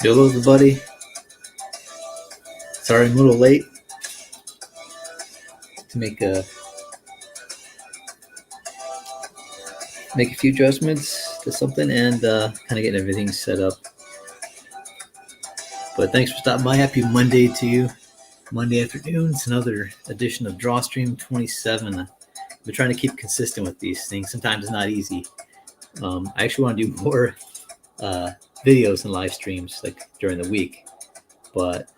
Hello, everybody. Sorry I'm a little late to make a few adjustments to something and kind of getting everything set up. But thanks for stopping by. Happy Monday to you. Monday afternoon. It's another edition of Drawstream 27. I've been trying to keep consistent with these things. Sometimes it's not easy. I actually want to do more videos and live streams like during the week, but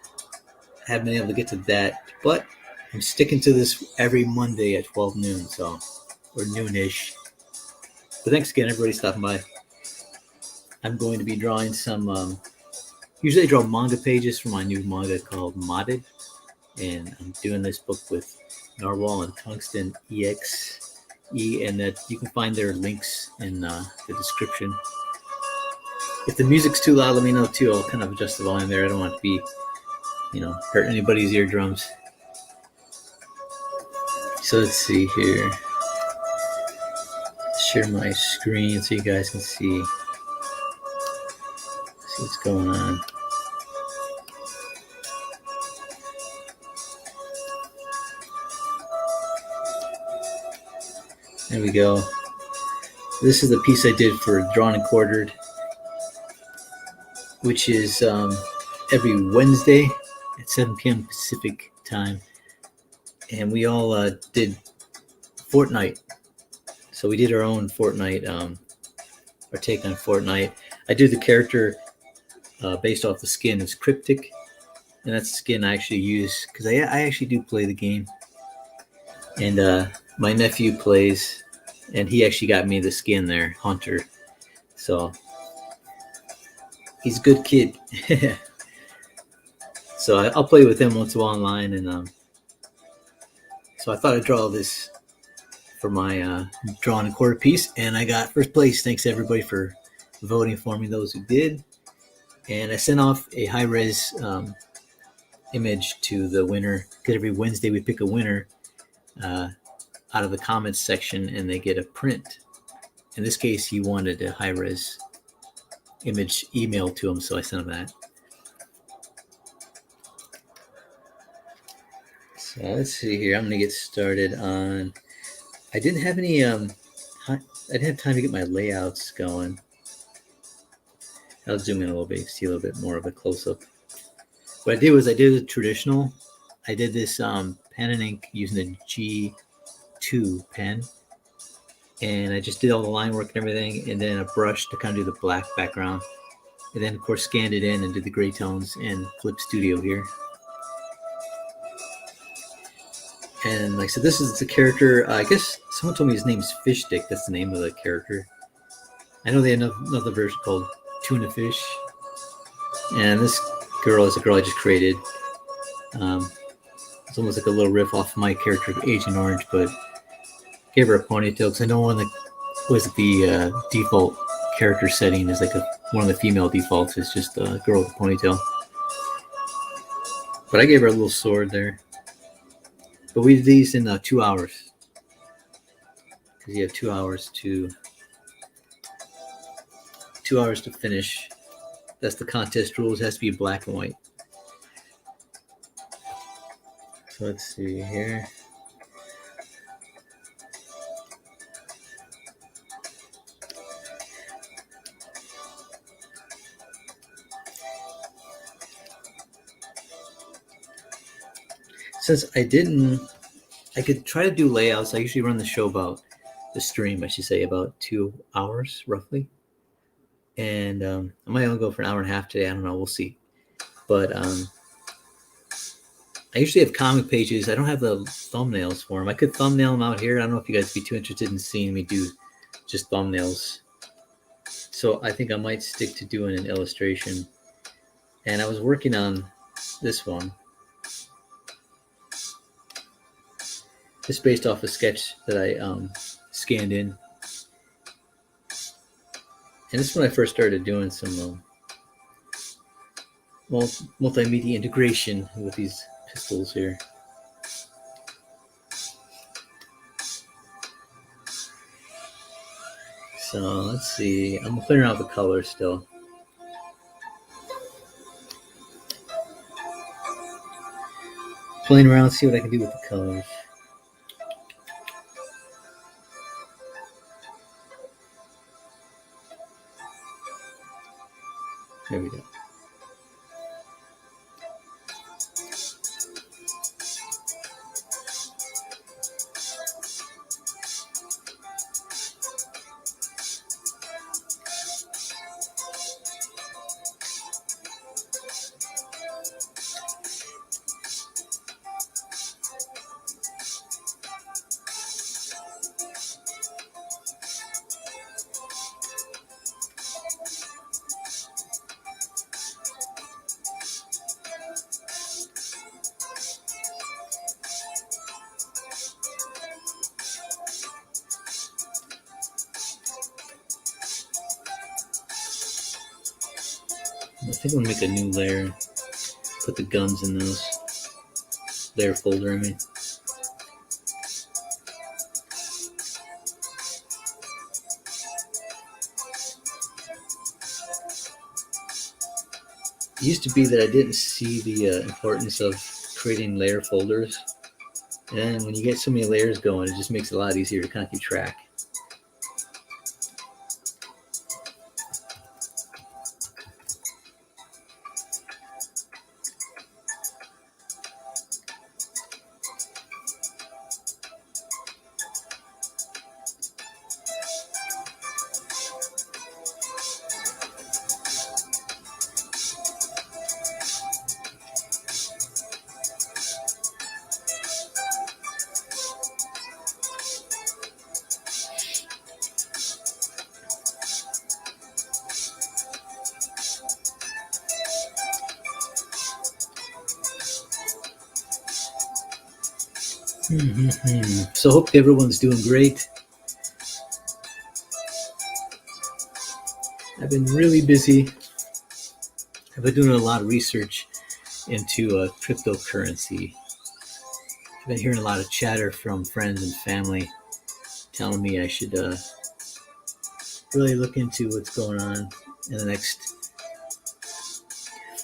I haven't been able to get to that. But I'm sticking to this every Monday at 12 noon, or noonish. But thanks again, everybody, stopping by. I'm going to be drawing some. Usually, I draw manga pages for my new manga called MODDED, and I'm doing this book with NARWHAL and TUNGSTEN EXE, and that you can find their links in the description. If the music's too loud, let me know too. I'll kind of adjust the volume there. I don't want to be, hurt anybody's eardrums. So let's see here. Share my screen so you guys can see what's going on. There we go. This is the piece I did for Drawn and Quartered, which is every Wednesday at 7 p.m. Pacific time. And we all did Fortnite. So we did our own Fortnite, our take on Fortnite. I do the character based off the skin. It's Cryptic. And that's the skin I actually use because I actually do play the game. And my nephew plays, and he actually got me the skin there, Hunter. So he's a good kid. So I'll play with him once in a while online. And so I thought I'd draw this for my drawn and quarter piece, and I got first place. Thanks everybody for voting for me, those who did. And I sent off a high-res image to the winner, because every Wednesday we pick a winner out of the comments section, and they get a print. In this case, he wanted a high-res image emailed to him, so I sent him that. So let's see here. I'm going to get started on... I didn't have any... I didn't have time to get my layouts going. I'll zoom in a little bit, see a little bit more of a close-up. What I did was I did a traditional. I did this pen and ink using the G2 pen. And I just did all the line work and everything, and then a brush to kind of do the black background. And then, of course, scanned it in and did the gray tones in Flip Studio here. And like I said, this is the character. I guess someone told me his name's Fish Stick. That's the name of the character. I know they have another version called Tuna Fish. And this girl is a girl I just created. It's almost like a little riff off my character, Agent Orange, but gave her a ponytail because I know one of the default character setting is like one of the female defaults is just a girl with a ponytail. But I gave her a little sword there. But we did these in 2 hours. Because you have 2 hours to finish. That's the contest rules. It has to be black and white. So let's see here. Since I could try to do layouts. I usually run the show about 2 hours roughly. And I might only go for an hour and a half today. I don't know. We'll see. But I usually have comic pages. I don't have the thumbnails for them. I could thumbnail them out here. I don't know if you guys would be too interested in seeing me do just thumbnails. So I think I might stick to doing an illustration. And I was working on this one. Just based off a sketch that I scanned in. And this is when I first started doing some multimedia integration with these pistols here. So let's see. I'm clearing out the colors still. Playing around, see what I can do with the colors. There we go. I think I'm gonna make a new layer. Put the guns in those layer folder. I mean, it used to be that I didn't see the importance of creating layer folders, and when you get so many layers going, it just makes it a lot easier to kind of keep track. So hope everyone's doing great. I've been really busy. I've been doing a lot of research into cryptocurrency. I've been hearing a lot of chatter from friends and family telling me I should really look into what's going on in the next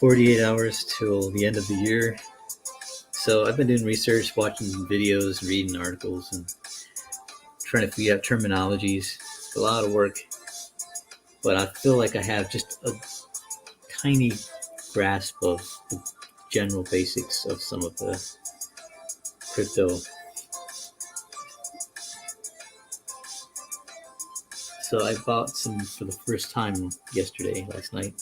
48 hours till the end of the year. So I've been doing research, watching videos, reading articles, and trying to figure out terminologies. It's a lot of work, but I feel like I have just a tiny grasp of the general basics of some of the crypto. So I bought some for the first time last night.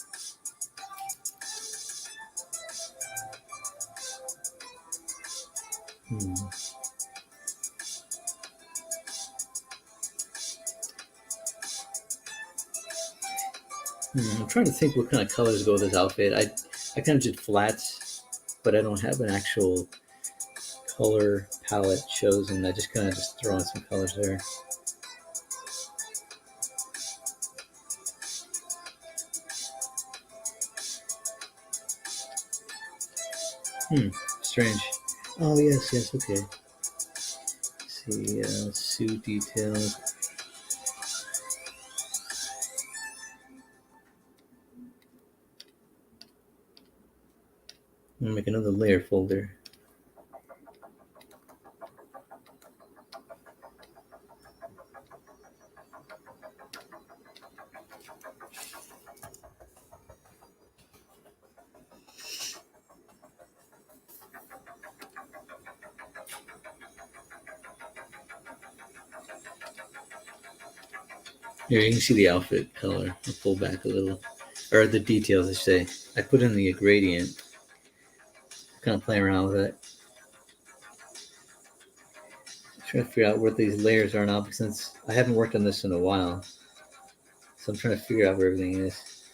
I'm trying to think what kind of colors go with this outfit. I kind of did flats, but I don't have an actual color palette chosen. I just kind of just throw on some colors there. Strange. Oh, yes, okay. Let's see, suit details. I'm gonna make another layer folder. Here, you can see the outfit color. I'll pull back a little. Or the details, I say. I put in the gradient. Kind of playing around with it. Trying to figure out where these layers are now, because since I haven't worked on this in a while. So I'm trying to figure out where everything is.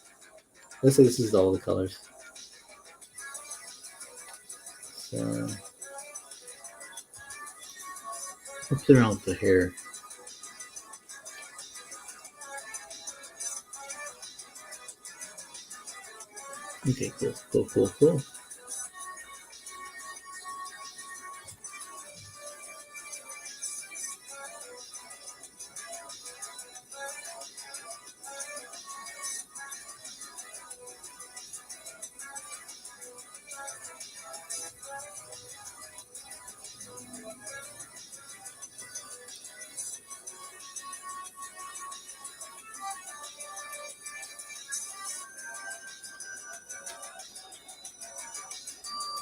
Looks like this is all the colors. So I'll play around with the hair. Okay, cool.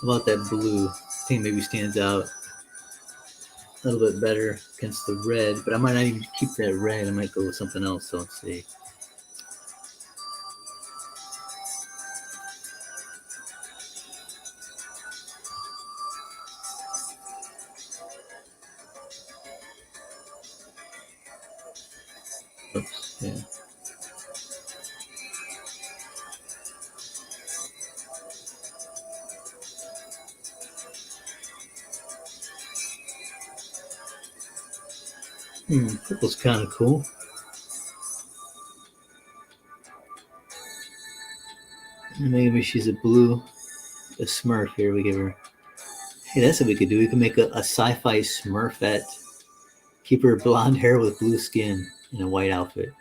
about that blue? I think maybe stands out a little bit better against the red, but I might not even keep that red. I might go with something else. So let's see. Oops, yeah. Purple's kind of cool. Maybe she's a blue, a Smurf here. We give her. Hey, that's what we could do. We could make a sci-fi Smurfette. Keep her blonde hair with blue skin and a white outfit.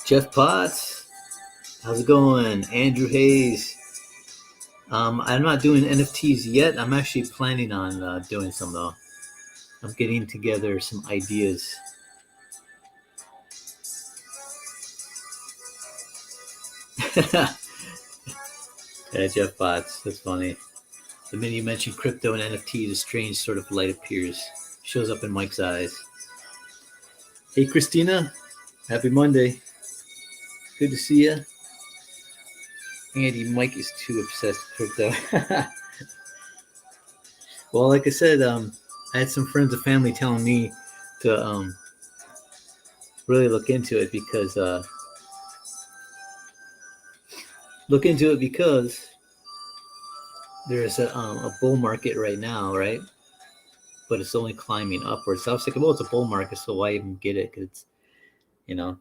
Jeff Potts, how's it going? Andrew Hayes. I'm not doing NFTs yet. I'm actually planning on doing some though. I'm getting together some ideas. Yeah, Jeff Potts. That's funny. The minute you mention crypto and NFTs, a strange sort of light appears. Shows up in Mike's eyes. Hey, Christina. Happy Monday. Good to see you. Andy, Mike is too obsessed with crypto. Well, like I said, I had some friends and family telling me to really look into it because there's a bull market right now, right? But it's only climbing upwards. So I was thinking, well, it's a bull market, so why even get it? Because it's, you know.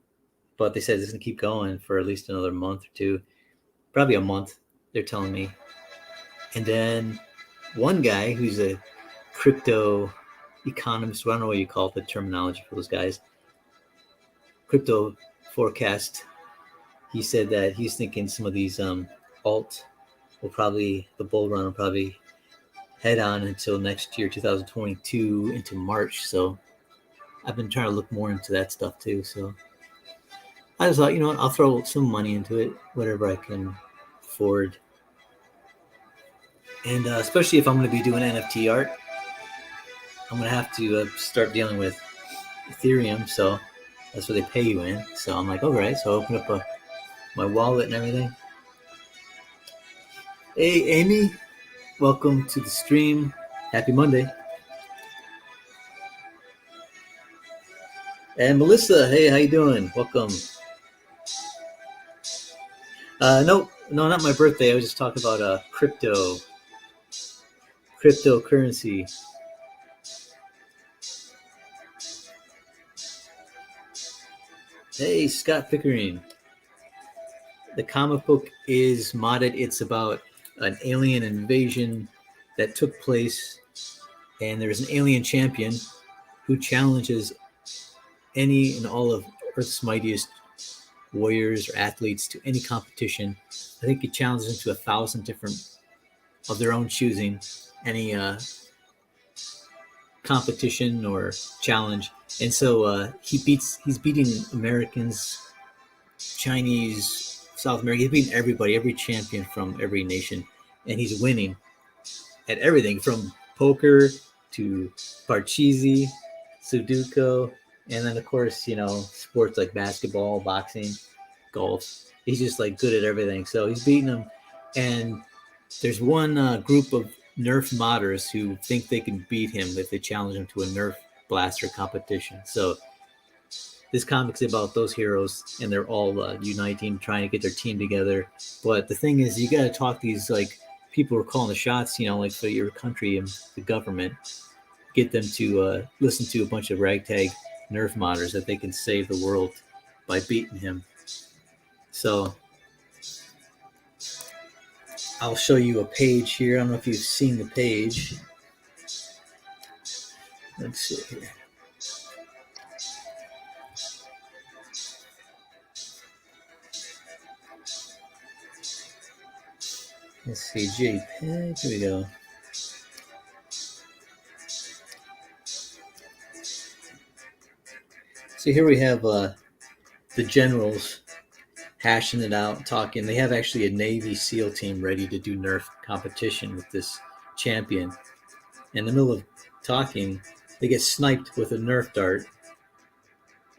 But they said it's gonna keep going for at least another month or two, probably a month. They're telling me. And then one guy who's a crypto economist, I don't know what you call the terminology for those guys, crypto forecast. He said that he's thinking some of these alt will probably, the bull run will probably head on until next year, 2022, into March. So I've been trying to look more into that stuff too. So I just thought, you know what, I'll throw some money into it, whatever I can afford. And especially if I'm going to be doing NFT art, I'm going to have to start dealing with Ethereum. So that's what they pay you in. So I'm like, all right. So I open up my wallet and everything. Hey, Amy, welcome to the stream. Happy Monday. And Melissa, hey, how you doing? Welcome. No, not my birthday. I was just talking about cryptocurrency. Hey, Scott Pickering. The comic book is modded. It's about an alien invasion that took place, and there's an alien champion who challenges any and all of Earth's mightiest warriors or athletes to any competition. I think he challenges them to 1,000 different of their own choosing, any competition or challenge. And so he's beating Americans, Chinese, South America. He's beating everybody, every champion from every nation, and he's winning at everything from poker to Parcheesi, Sudoku, and then of course, you know, sports like basketball, boxing, golf. He's just like good at everything. So he's beating them. And there's one group of NERF modders who think they can beat him if they challenge him to a NERF blaster competition. So this comic's about those heroes, and they're all uniting, trying to get their team together. But the thing is, you got to talk these like people who are calling the shots, you know, like for your country and the government, get them to listen to a bunch of ragtag NERF modders that they can save the world by beating him. So I'll show you a page here. I don't know if you've seen the page. Let's see here. Let's see, JPEG. Here we go. So here we have the generals hashing it out, talking. They have actually a Navy SEAL team ready to do NERF competition with this champion. In the middle of talking, they get sniped with a NERF dart,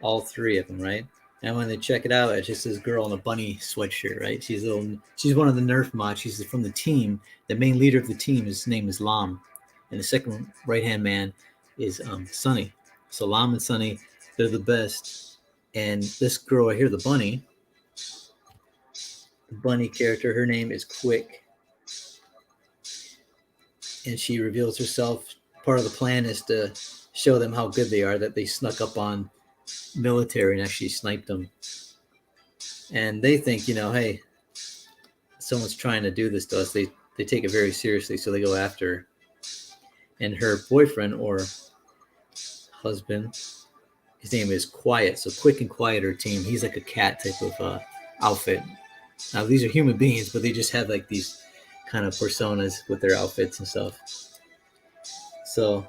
all three of them, right? And when they check it out, it's just this girl in a bunny sweatshirt, right? She's one of the NERF mods. She's from the team. The main leader of the team, his name is Lam, and the second right-hand man is Sunny. So Lam and Sunny, they're the best. And this girl right here, the bunny character, her name is Quick, and she reveals herself. Part of the plan is to show them how good they are, that they snuck up on military and actually sniped them. And they think, hey, someone's trying to do this to us. They take it very seriously, so they go after her. And her boyfriend or husband, his name is Quiet. So Quick and Quiet are a team. He's like a cat type of outfit. Now these are human beings, but they just have like these kind of personas with their outfits and stuff. So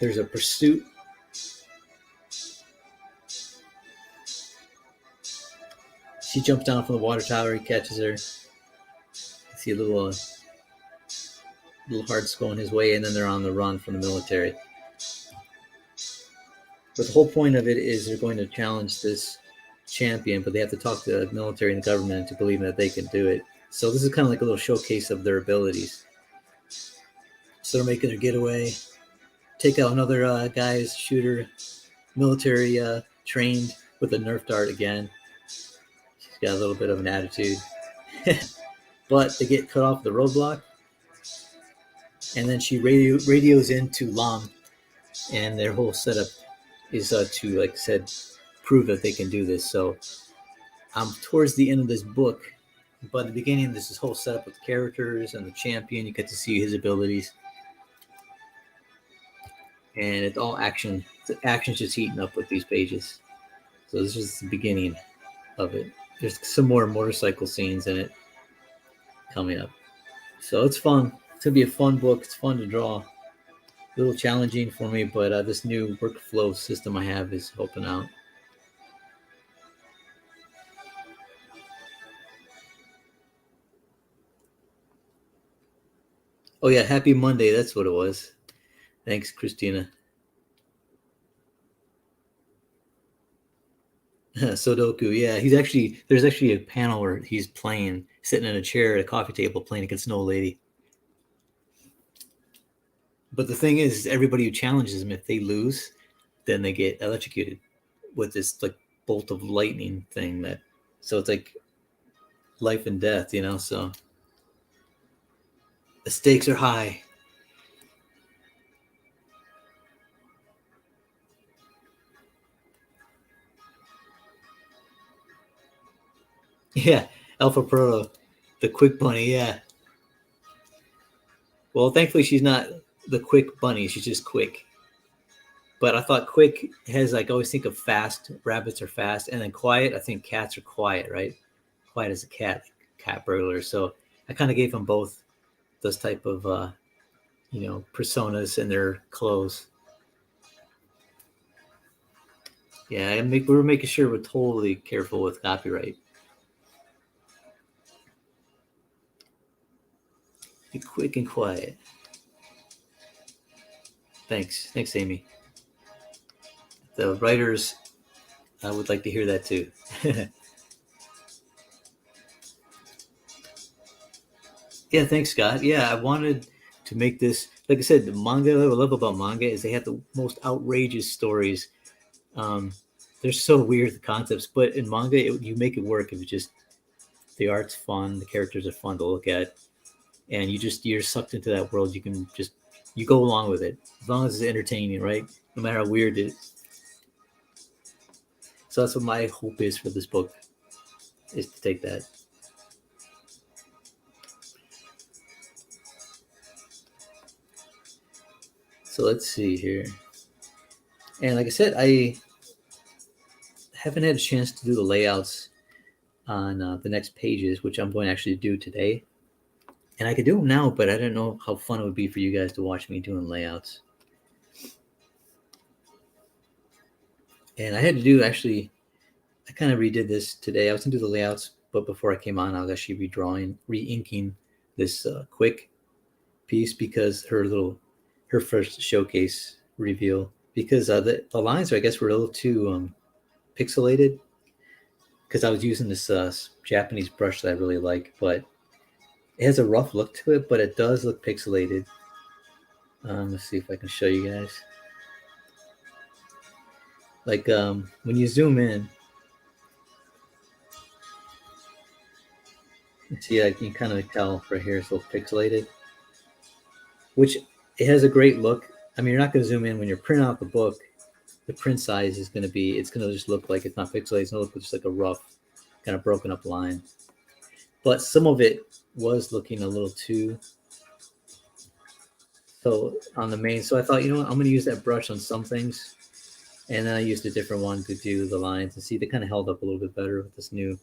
there's a pursuit. She jumps down from the water tower. He catches her. You see a little hearts going his way, and then they're on the run from the military. But the whole point of it is they're going to challenge this champion, but they have to talk to the military and the government to believe that they can do it. So this is kind of like a little showcase of their abilities. So they're making their getaway, take out another guy's shooter, military trained with a NERF dart again. She's got a little bit of an attitude. But they get cut off the roadblock, and then she radios into Lam, and their whole setup is to, like I said, prove that they can do this. So I'm towards the end of this book, but at the beginning, there's this whole setup with the characters and the champion. You get to see his abilities, and it's all action. The action's just heating up with these pages. So this is the beginning of it. There's some more motorcycle scenes in it coming up. So it's fun. It's gonna be a fun book. It's fun to draw. A little challenging for me, but this new workflow system I have is helping out. Oh yeah, happy Monday. That's what it was. Thanks, Christina. Sudoku, yeah. There's actually a panel where he's playing, sitting in a chair at a coffee table playing against an old lady. But the thing is, everybody who challenges him, if they lose, then they get electrocuted with this like bolt of lightning thing. So it's like life and death, so the stakes are high. Yeah, Alpha Proto, the quick bunny, yeah. Well, thankfully she's not the quick bunny, she's just quick. But I thought quick has, like, I always think of fast, rabbits are fast, and then quiet, I think cats are quiet, right? Quiet as a cat, like cat burglar. So I kind of gave them both those type of, personas in their clothes. Yeah, we were making sure we're totally careful with copyright. Be quick and quiet. Thanks, Amy. The writers, I would like to hear that too. Yeah, thanks, Scott. Yeah, I wanted to make this. Like I said, the manga, what I love about manga is they have the most outrageous stories. Um, they're so weird, the concepts, but in manga, you make it work if the art's fun, the characters are fun to look at, and you're sucked into that world. You go along with it as long as it's entertaining, right? No matter how weird it is. So that's what my hope is for this book, is to take that. So let's see here. And like I said, I haven't had a chance to do the layouts on the next pages, which I'm going to actually do today. And I could do them now, but I don't know how fun it would be for you guys to watch me doing layouts. And I had to do actually, I kind of redid this today. I was going to do the layouts, but before I came on, I was actually re-inking this quick piece because her first showcase reveal, because the lines, I guess, were a little too pixelated, because I was using this Japanese brush that I really like, but it has a rough look to it, but it does look pixelated. Let's see if I can show you guys. Like when you zoom in, you see, I can kind of tell right here it's a little pixelated, which it has a great look. I mean, you're not going to zoom in when you're printing out the book. The print size is going to be, it's going to just look like it's not pixelated. It's going to look just like a rough, kind of broken up line. But some of it was looking a little too so on the main. So I thought, you know what, I'm going to use that brush on some things. And then I used a different one to do the lines, and see, they kind of held up a little bit better with this new,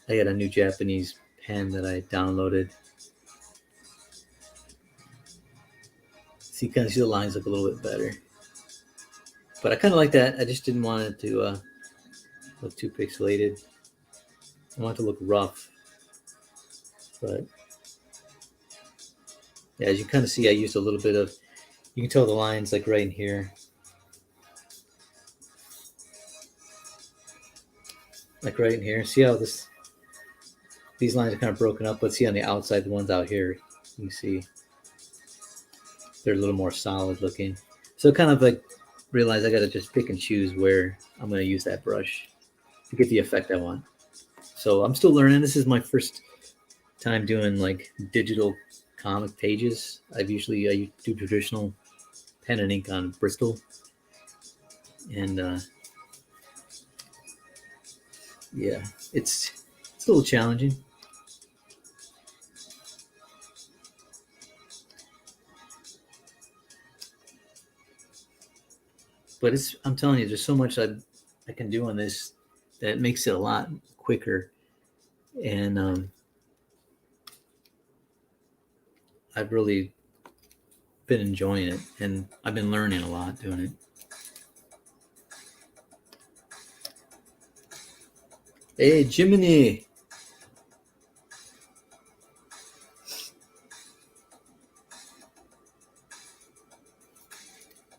I got a new Japanese pen that I downloaded. So you kind of see the lines look a little bit better. But I kind of like that. I just didn't want it to look too pixelated. I want it to look rough. But yeah, as you kind of see, I used a little bit of, you can tell the lines like right in here. Like right in here. See how these lines are kind of broken up, but see on the outside, the ones out here, you see they're a little more solid looking. So kind of like realize I got to just pick and choose where I'm going to use that brush to get the effect I want. So I'm still learning. This is my first time doing like digital comic pages. I do traditional pen and ink on Bristol, and yeah, it's a little challenging. But I'm telling you, there's so much I can do on this that makes it a lot quicker. And I've really been enjoying it, and I've been learning a lot doing it. Hey, Jiminy!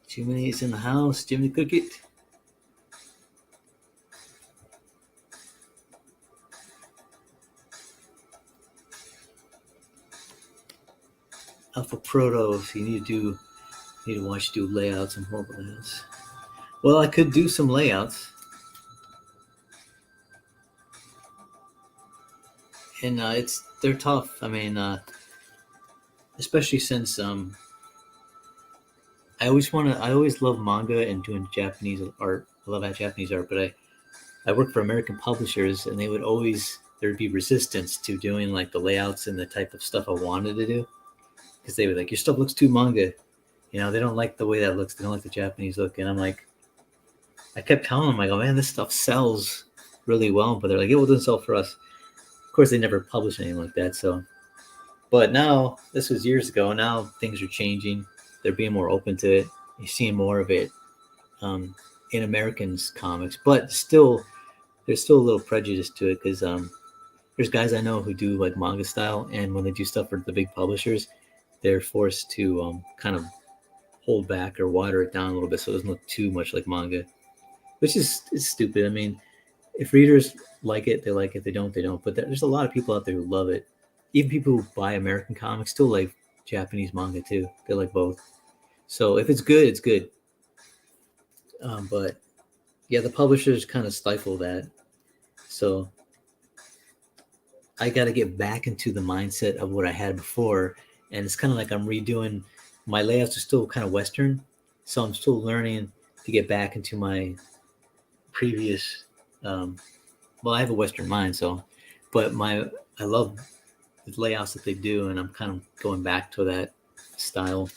Jiminy's in the house. Jiminy, cook it. Alpha Protos. You need to watch do layouts and horrible layouts. Well, I could do some layouts, and they're tough. I mean, especially since I always love manga and doing Japanese art. I love that Japanese art, but I work for American publishers, and there'd be resistance to doing like the layouts and the type of stuff I wanted to do, because they were like, your stuff looks too manga. You know, they don't like the way that looks. They don't like the Japanese look. And I'm like, I kept telling them, I go, man, this stuff sells really well. But they're like, yeah, well, it doesn't sell for us. Of course, they never published anything like that. So, but now, this was years ago. Now things are changing. They're being more open to it. You're seeing more of it in Americans comics. But there's still a little prejudice to it, because there's guys I know who do like manga style. And when they do stuff for the big publishers, they're forced to kind of hold back or water it down a little bit so it doesn't look too much like manga, which is stupid. I mean, if readers like it, they like it. They don't, they don't. But there's a lot of people out there who love it. Even people who buy American comics still like Japanese manga too. They like both. So if it's good, it's good. But yeah, the publishers kind of stifle that. So I got to get back into the mindset of what I had before. And it's kind of like I'm redoing, my layouts are still kind of Western. So I'm still learning to get back into my previous, well, I have a Western mind. So, but I love the layouts that they do. And I'm kind of going back to that style.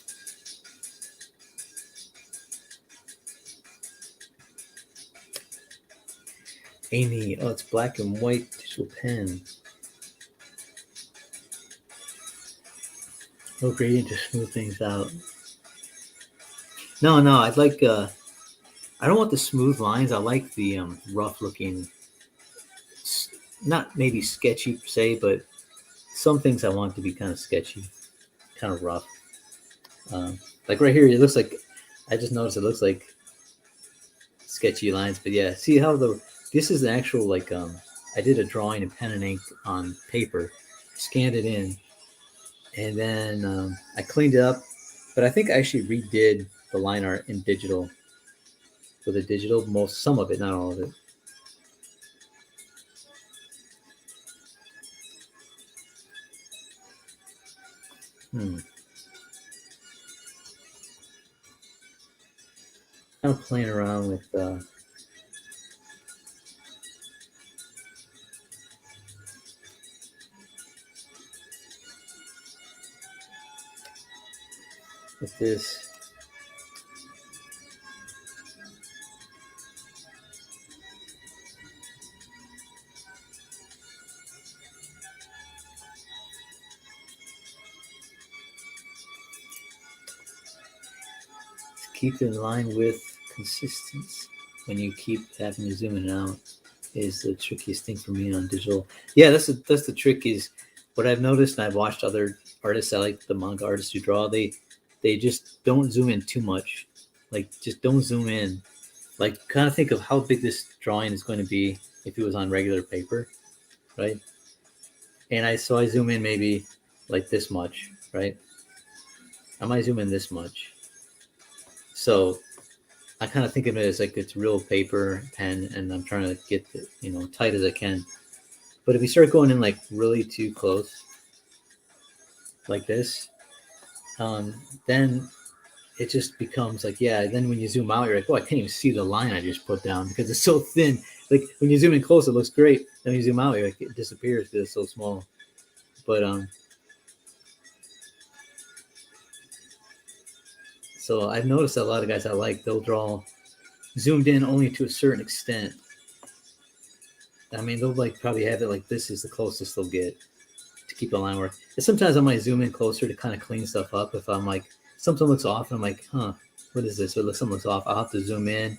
Amy, oh, it's black and white digital pen. No gradient to smooth things out. No, I'd like I don't want the smooth lines. I like the rough looking, not maybe sketchy per se, but some things I want to be kind of sketchy, kind of rough. Like right here, it looks like, I just noticed it looks like sketchy lines, but yeah, see how this is the actual, like, I did a drawing in pen and ink on paper, scanned it in, and then I cleaned it up, but I think I actually redid the line art in digital, with a digital, some of it, not all of it. Kind of playing around with this. Keep in line with consistency when you keep having to zoom in and out is the trickiest thing for me on digital. Yeah, that's the trick, is what I've noticed, and I've watched other artists, I like the manga artists who draw, they just don't zoom in too much. Like, just don't zoom in. Like, kind of think of how big this drawing is going to be if it was on regular paper, right? And I zoom in maybe like this much, right? I might zoom in this much. So I kind of think of it as like it's real paper, pen, and I'm trying to get it, tight as I can. But if you start going in like really too close, like this, then it just becomes like, yeah, then when you zoom out, you're like, oh, I can't even see the line I just put down because it's so thin. Like, when you zoom in close, it looks great. Then when you zoom out, you're like, it disappears because it's so small. But so I've noticed that a lot of guys I like, they'll draw zoomed in only to a certain extent. I mean, they'll like probably have it like this is the closest they'll get to keep the line work. And sometimes I might zoom in closer to kind of clean stuff up. If I'm like, something looks off, and I'm like, huh, what is this? Or something looks off, I'll have to zoom in,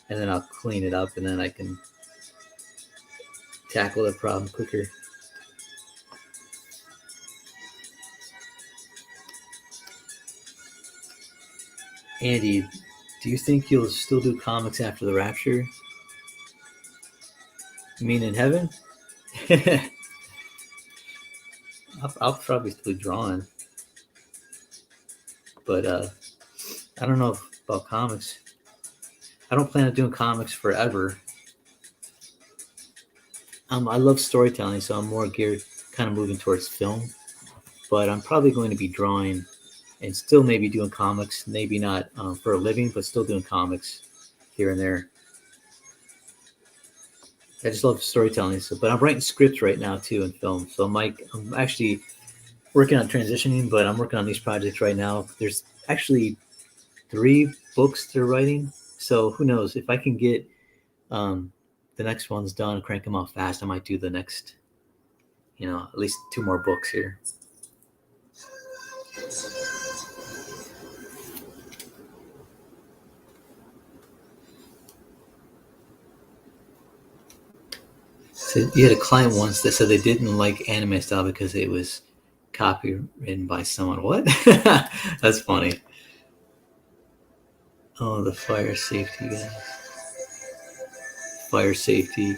and then I'll clean it up, and then I can tackle the problem quicker. Andy, do you think you'll still do comics after the rapture? You mean in heaven? I'll probably still be drawing, but I don't know about comics. I don't plan on doing comics forever. I love storytelling, so I'm more geared, kind of moving towards film. But I'm probably going to be drawing and still maybe doing comics, maybe not for a living, but still doing comics here and there. I just love storytelling. So, but I'm writing scripts right now too in film. So I'm actually working on transitioning, but I'm working on these projects right now. There's actually 3 books they're writing. So who knows, if I can get the next one's done, crank them out fast, I might do the next, at least 2 more books here. So you had a client once that said they didn't like anime style because it was copywritten by someone. What? That's funny. Oh, the fire safety guys. Fire safety.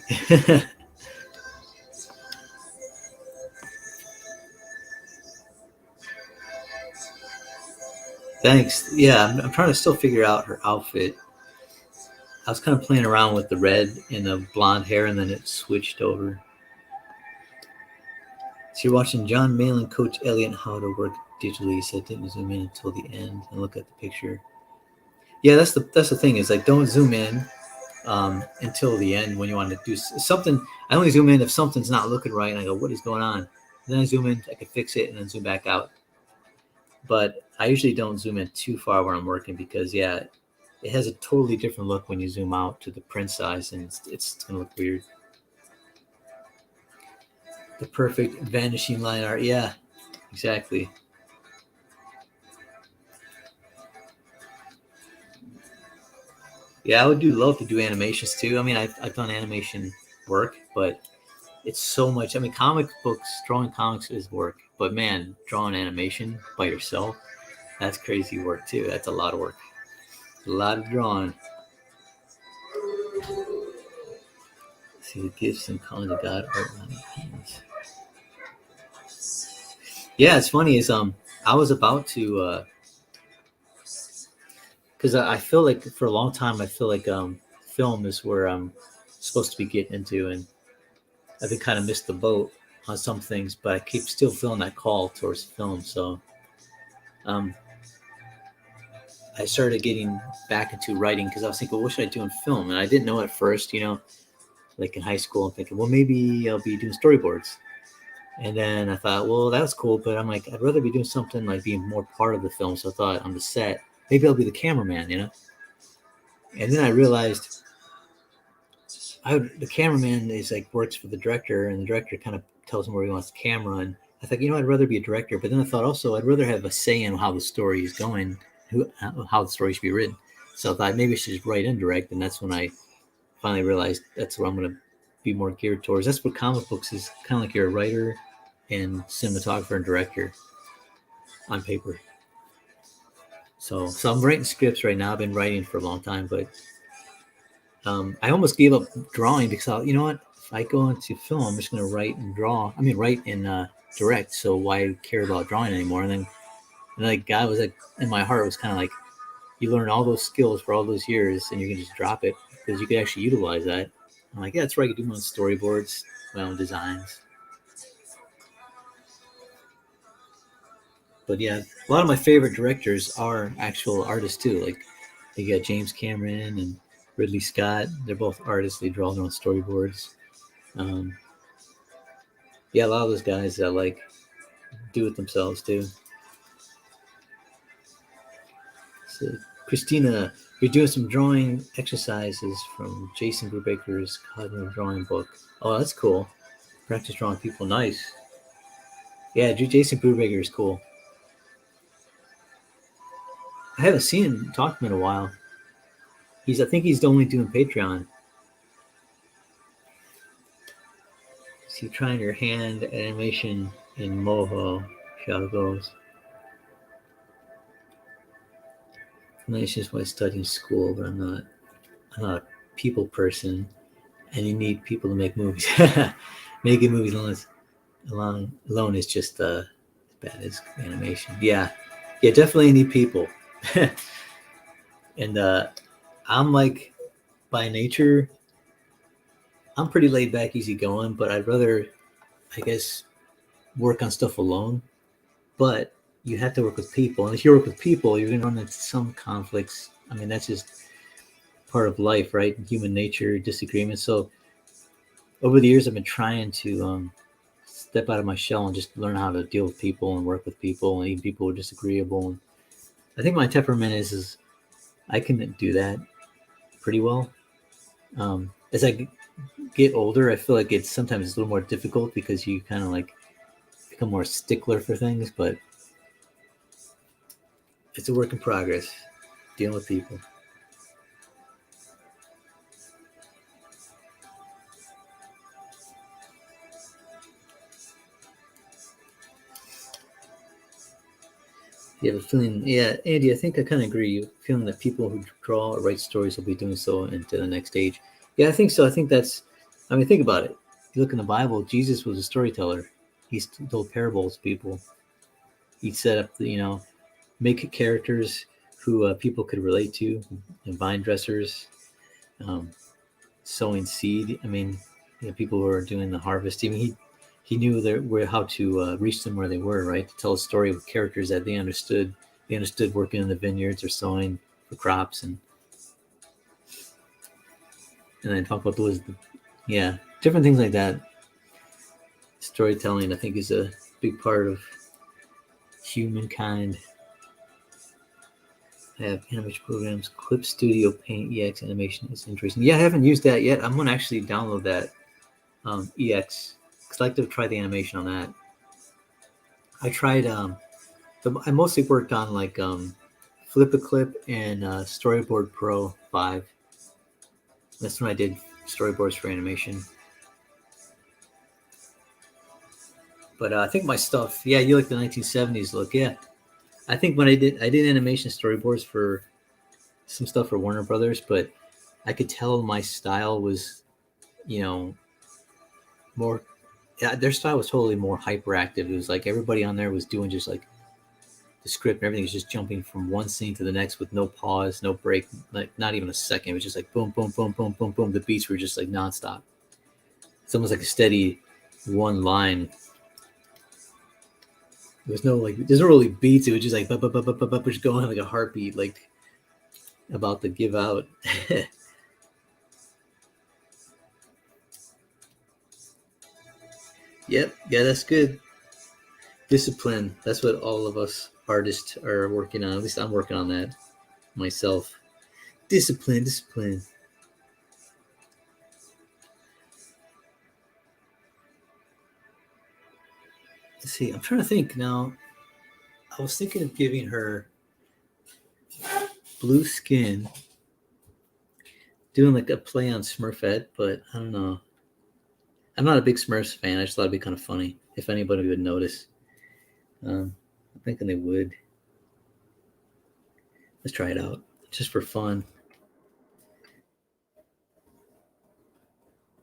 Thanks. Yeah, I'm trying to still figure out her outfit. I was kind of playing around with the red and the blonde hair, and then it switched over. So you're watching John Malin coach Elliot how to work digitally. He said didn't zoom in until the end and look at the picture. Yeah, that's the thing, is like, don't zoom in until the end when you want to do something. I only zoom in if something's not looking right, and I go, what is going on? And then I zoom in, I can fix it, and then zoom back out. But I usually don't zoom in too far when I'm working because, yeah, it has a totally different look when you zoom out to the print size, and it's going to look weird. The perfect vanishing line art. Yeah, exactly. Yeah, I would love to do animations too. I mean, I've done animation work, but it's so much. I mean, comic books, drawing comics is work, but man, drawing animation by yourself, that's crazy work too. That's a lot of work. A lot of drawing. See the gifts and calling of God outline hands. Yeah, it's funny is I was about to because I feel like for a long time I feel like film is where I'm supposed to be getting into, and I've been kind of missed the boat on some things, but I keep still feeling that call towards film. So um, I started getting back into writing because I was thinking, well, what should I do in film? And I didn't know at first, like in high school, I'm thinking, well, maybe I'll be doing storyboards. And then I thought, well, that was cool, but I'm like, I'd rather be doing something like being more part of the film. So I thought on the set, maybe I'll be the cameraman. And then I realized the cameraman is like works for the director, and the director kind of tells him where he wants the camera. And I thought, I'd rather be a director. But then I thought also I'd rather have a say in how the story is going, how the story should be written. So I thought maybe I should just write and direct. And that's when I finally realized that's what I'm going to be more geared towards. That's what comic books is, kind of like you're a writer and cinematographer and director on paper. So I'm writing scripts right now. I've been writing for a long time, but I almost gave up drawing because you know what? If I go into film, I'm just going to write and draw. I mean, write and direct. So why care about drawing anymore? And like God was like in my heart was kind of like, you learn all those skills for all those years, and you can just drop it because you could actually utilize that. I'm like, yeah, that's right. I could do my own storyboards, my own designs. But yeah, a lot of my favorite directors are actual artists too. Like you got James Cameron and Ridley Scott. They're both artists. They draw their own storyboards. Um, yeah, a lot of those guys that like do it themselves too. So Christina, you're doing some drawing exercises from Jason Brubaker's cognitive drawing book. Oh, that's cool. Practice drawing people. Nice. Yeah, Jason Brubaker is cool. I haven't seen him talk to him in a while. I think he's only doing Patreon. See, trying your hand animation in Moho. See how it goes. That's just why I study in school, but I'm not a people person, and you need people to make movies. Making movies alone is just as bad as animation. Yeah, definitely need people. And I'm like by nature, I'm pretty laid back, easy going, but I'd rather, I guess, work on stuff alone. But you have to work with people, and if you work with people, you're going to run into some conflicts. I mean, that's just part of life, right? Human nature, disagreement. So over the years, I've been trying to step out of my shell and just learn how to deal with people and work with people, and even people who are disagreeable. And I think my temperament is I can do that pretty well. As I get older, I feel like it's sometimes a little more difficult because you kind of like become more stickler for things, but it's a work in progress dealing with people. You have a feeling, yeah, Andy, I think I kind of agree. You feeling that people who draw or write stories will be doing so into the next stage. Yeah, I think so. I think I mean, think about it. You look in the Bible, Jesus was a storyteller. He told parables to people. He set up make characters who people could relate to, vine dressers, um, sowing seed. I mean, people who are doing the harvest. I mean, he knew how to reach them where they were, right? To tell a story with characters that they understood. They understood working in the vineyards or sowing the crops, and then talk about those, different things like that. Storytelling, I think, is a big part of humankind. I have animation programs, Clip Studio, Paint, EX animation is interesting. Yeah, I haven't used that yet. I'm gonna actually download that EX because I like to try the animation on that. I tried. I mostly worked on like Flip a Clip and Storyboard Pro 5. That's when I did storyboards for animation. But I think my stuff, yeah, you like the 1970s look, yeah. I think when I did animation storyboards for some stuff for Warner Brothers, but I could tell my style was, you know, more. Yeah, their style was totally more hyperactive. It was like everybody on there was doing just like the script and everything was just jumping from one scene to the next with no pause, no break, like not even a second. It was just like boom, boom, boom, boom, boom, boom. The beats were just like nonstop. It's almost like a steady one line. There's no really beats. It was just like just going like a heartbeat, like about to give out. Yep, yeah, that's good. Discipline. That's what all of us artists are working on. At least I'm working on that myself. Discipline, discipline. Let's see. I'm trying to think now. I was thinking of giving her blue skin, doing like a play on Smurfette, but I don't know. I'm not a big Smurfs fan. I just thought it'd be kind of funny if anybody would notice. I'm thinking they would. Let's try it out just for fun.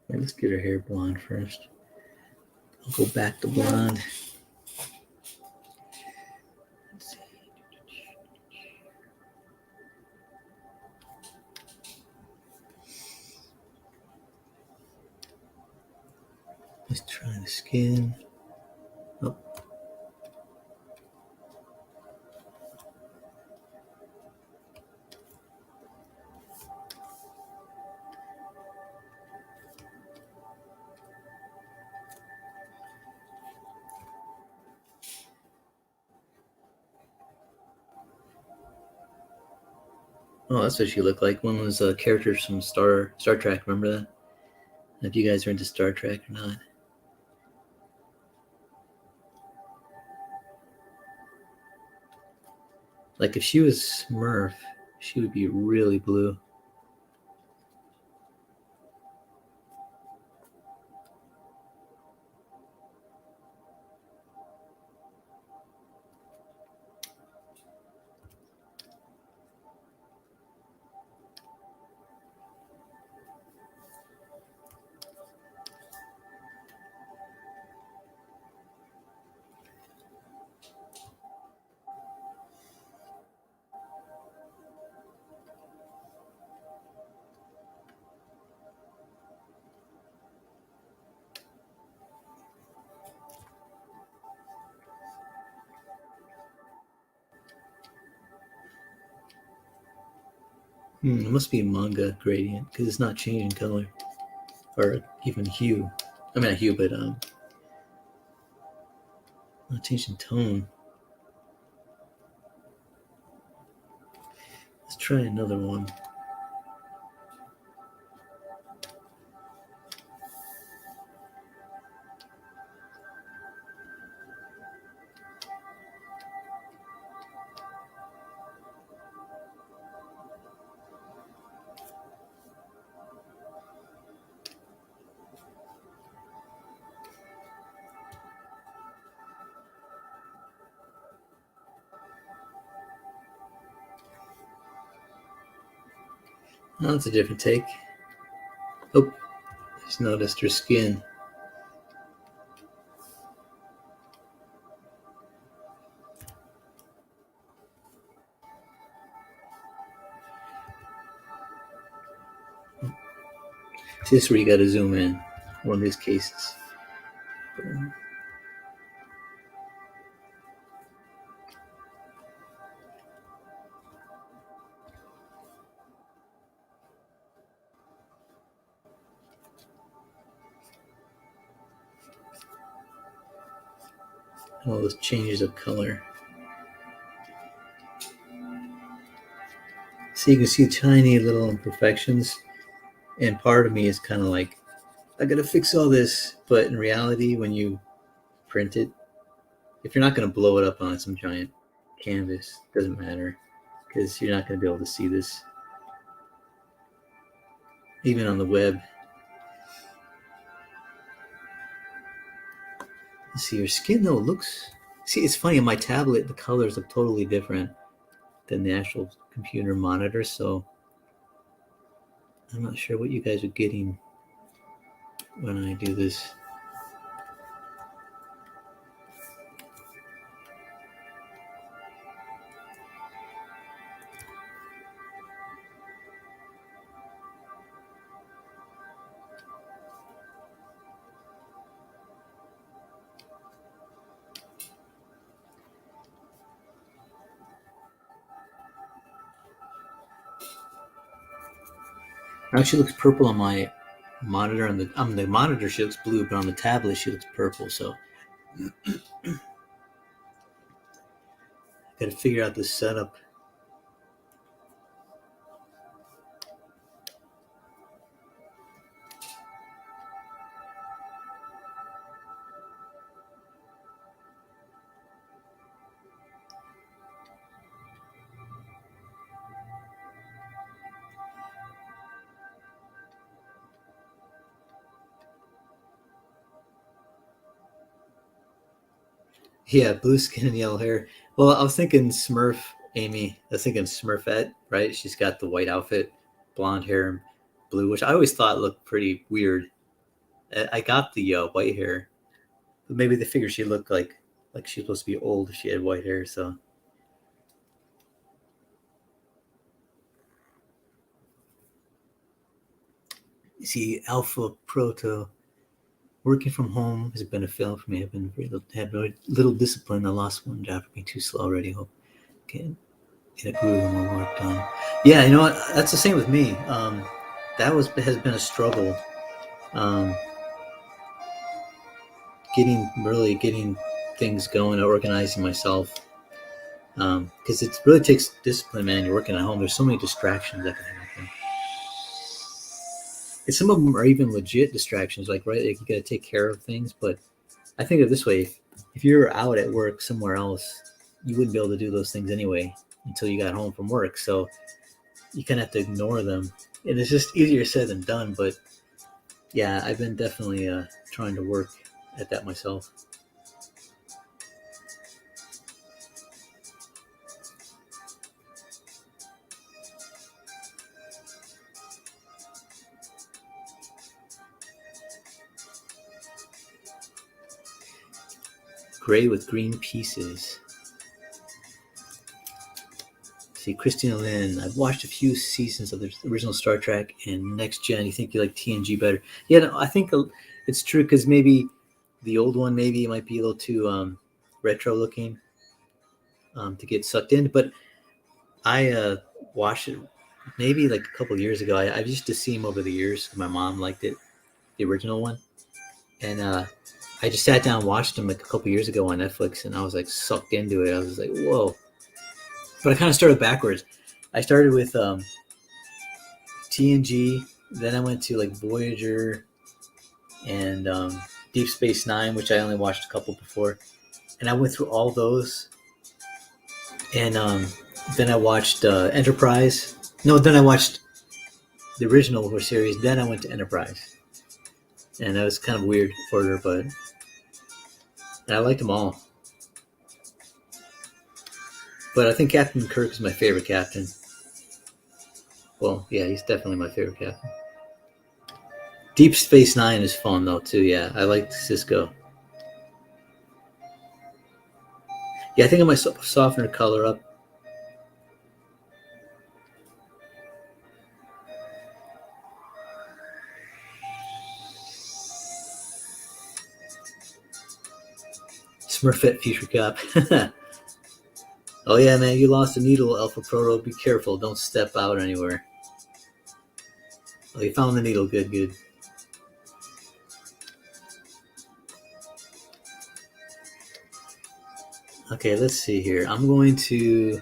Right, let's get her hair blonde first. I'll go back to blonde. Let's see. Let's try the skin. Oh. Oh, that's what she looked like. One was characters from Star Trek. Remember that? If you guys are into Star Trek or not. Like if she was Smurf, she would be really blue. It must be a manga gradient because it's not changing color or even hue. I mean, not hue, but not changing tone. Let's try another one. Oh, that's a different take. Oh, I just noticed her skin. See, this is where you got to zoom in. One of these cases. All those changes of color. So you can see tiny little imperfections. And part of me is kind of like, I got to fix all this. But in reality, when you print it, if you're not going to blow it up on some giant canvas, it doesn't matter because you're not going to be able to see this. even on the web. Let's see, your skin though looks. See, it's funny on my tablet. The colors look totally different than the actual computer monitor. So I'm not sure what you guys are getting when I do this. It actually looks purple on my monitor. On the monitor, she looks blue, but on the tablet, she looks purple. So I got to figure out this setup. Yeah, blue skin and yellow hair. Well, I was thinking Smurf, Amy. I was thinking Smurfette, right? She's got the white outfit, blonde hair, and blue, which I always thought looked pretty weird. I got the white hair, but maybe they figured she looked like she's supposed to be old if she had white hair. So you see, Alpha Proto. Working from home has been a fail for me. I've been very little discipline. I lost one job for being too slow already. Hope can get a groove and more work done. Yeah, you know what? That's the same with me. That has been a struggle. Um, getting things going, organizing myself. Because it really takes discipline, man. You're working at home. There's so many distractions that can happen. And some of them are even legit distractions, like right, like you got to take care of things. But I think of it this way: if you're out at work somewhere else, you wouldn't be able to do those things anyway until you got home from work. So you kind of have to ignore them, and it's just easier said than done. But yeah, I've been definitely trying to work at that myself. Gray with green pieces. See, Christina Lynn. I've watched a few seasons of the original Star Trek and Next Gen. You think you like TNG better? Yeah, no, I think it's true because maybe the old one maybe it might be a little too retro looking to get sucked in. But I watched it maybe like a couple years ago. I used to see him over the years. My mom liked it, the original one, and I just sat down and watched him like a couple years ago on Netflix, and I was like sucked into it. I was like, whoa. But I kind of started backwards. I started with TNG, then I went to like Voyager and Deep Space Nine, which I only watched a couple before, and I went through all those, and then I watched Enterprise. No, then I watched the original series. Then I went to Enterprise, and that was kind of weird order, but I liked them all. But I think Captain Kirk is my favorite captain. Well, yeah, he's definitely my favorite captain. Deep Space Nine is fun though too. Yeah, I liked Cisco. Yeah, I think I might soften her color up. Smurfette Future Cop. Oh yeah, man, you lost a needle, Alpha Proto. Be careful. Don't step out anywhere. Oh, you found the needle. Good, good. Okay, let's see here. I'm going to...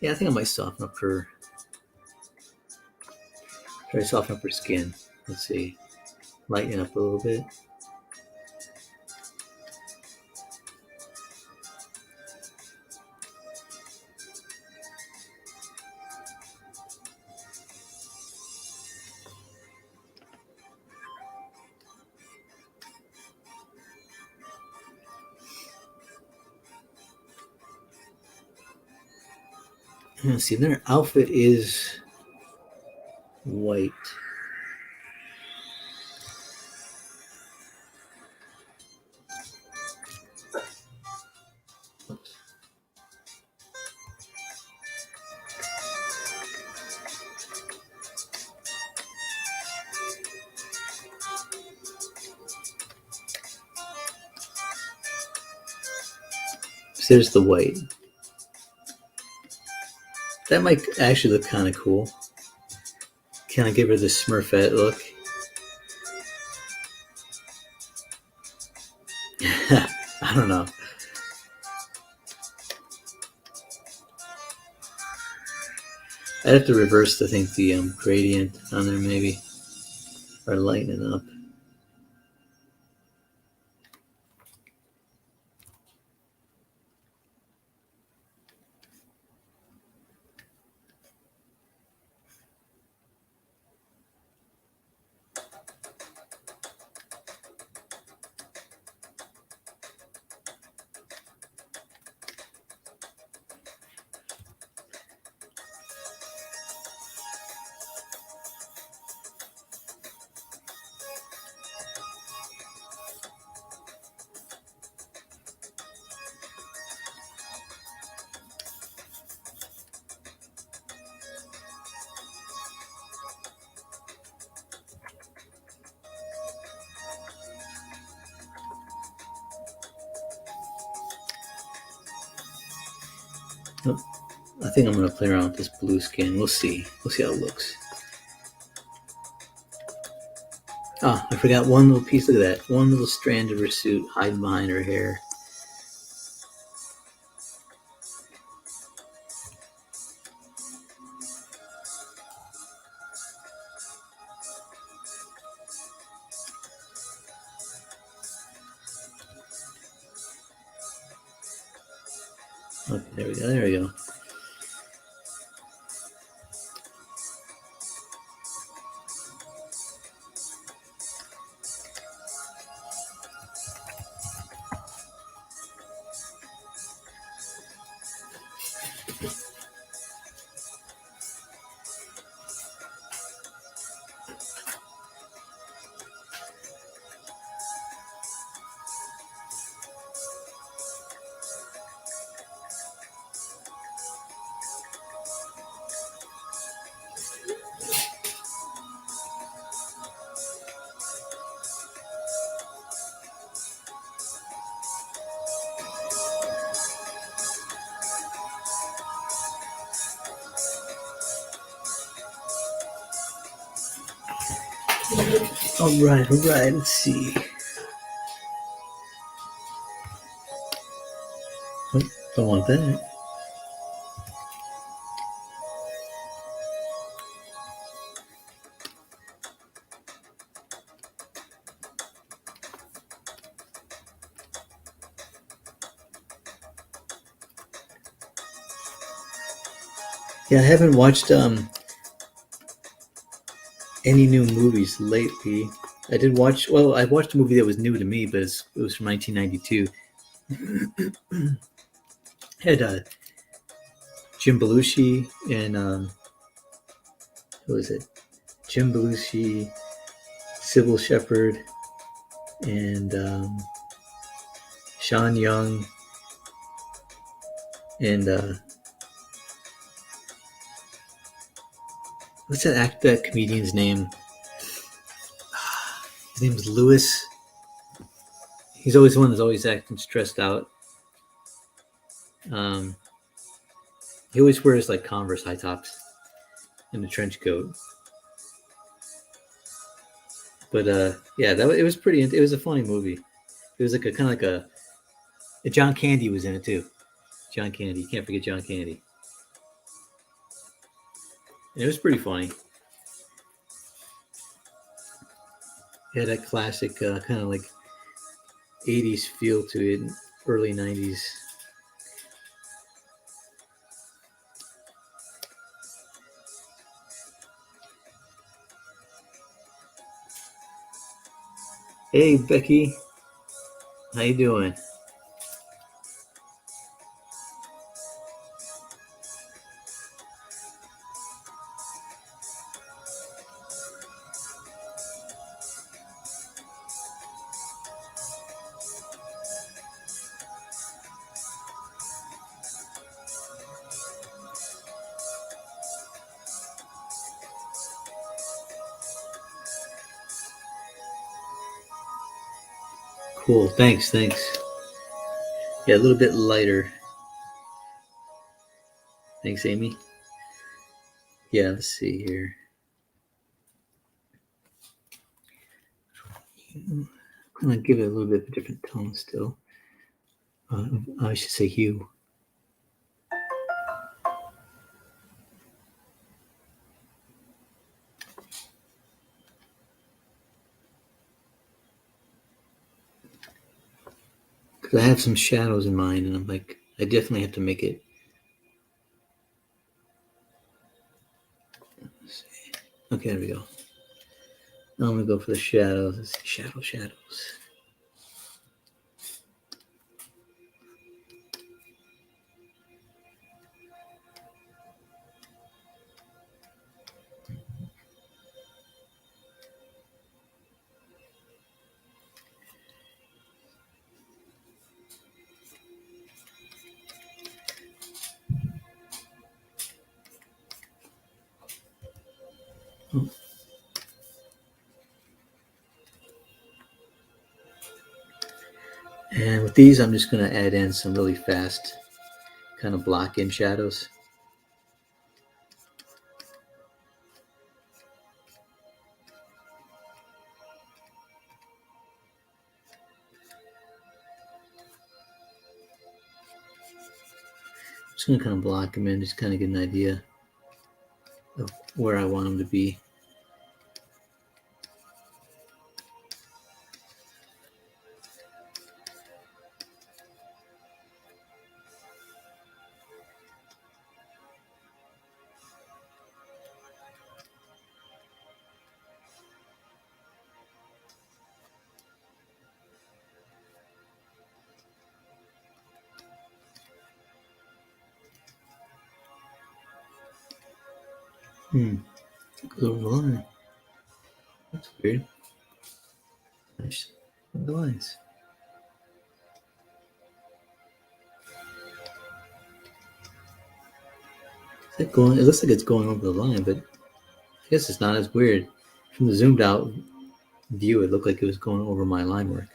Yeah, I think I might soften up her... Try to soften up her skin. Let's see. Lighten up a little bit. Let's see, their outfit is white. So there's the white. That might actually look kind of cool. Kind of give her the Smurfette look. I don't know. I'd have to reverse, I think, the gradient on there maybe, or lighten it up. Oh, I think I'm going to play around with this blue skin. We'll see. We'll see how it looks. Ah, I forgot one little piece. Look at that. One little strand of her suit hiding behind her hair. Okay, there we go. There we go. All right. Let's see. Oh, don't want that. Yeah, I haven't watched any new movies lately. I did watch. Well, I watched a movie that was new to me, but it was from 1992. Had Jim Belushi and who was it? Jim Belushi, Sybil Shepherd, and Sean Young, and what's that comedian's name? His name is Lewis. He's always the one that's always acting stressed out. He always wears like Converse high tops and a trench coat. But yeah, it was pretty. It was a funny movie. It was like a kind of like a John Candy was in it too. John Candy, you can't forget John Candy. And it was pretty funny. It had that classic kind of like 80s feel to it, early 90s. Hey Becky, how you doing? Cool. Thanks. Yeah, a little bit lighter. Thanks, Amy. Yeah, let's see here. I'm gonna give it a little bit of a different tone still. I should say hue. Because I have some shadows in mind, and I'm like, I definitely have to make it. Let's see. Okay, there we go. Now I'm gonna go for the shadows. Let's see, shadows. Oh. And with these, I'm just gonna add in some really fast kind of block in shadows. Just gonna kind of block them in, just kind of get an idea of where I want them to be. Over the line. That's weird. Nice. The lines. Is that going? It looks like it's going over the line, but I guess it's not as weird. From the zoomed out view, it looked like it was going over my line work.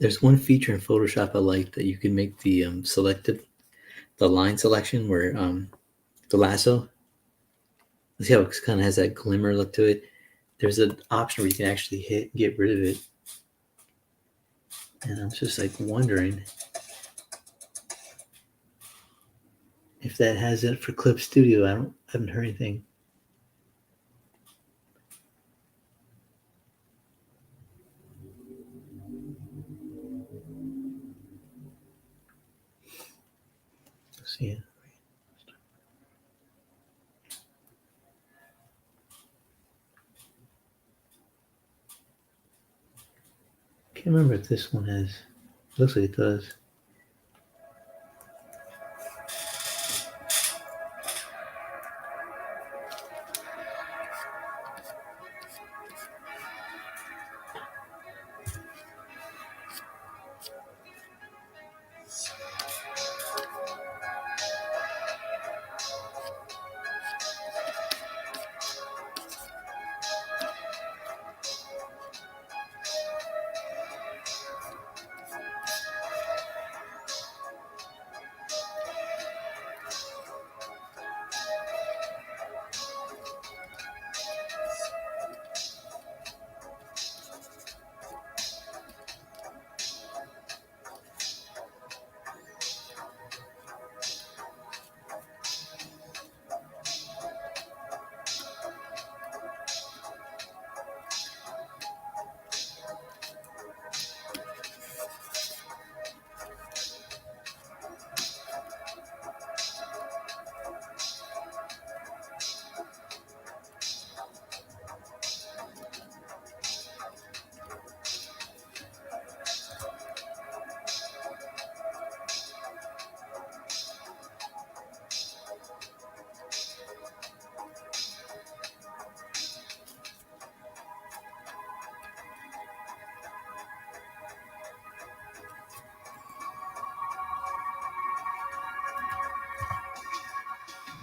There's one feature in Photoshop I like that you can make the the line selection where the lasso. See how it kind of has that glimmer look to it. There's an option where you can actually hit and get rid of it. And I'm just like wondering if that has it for Clip Studio. I haven't heard anything. Let's see it. Can't remember if this one has. Looks like it does.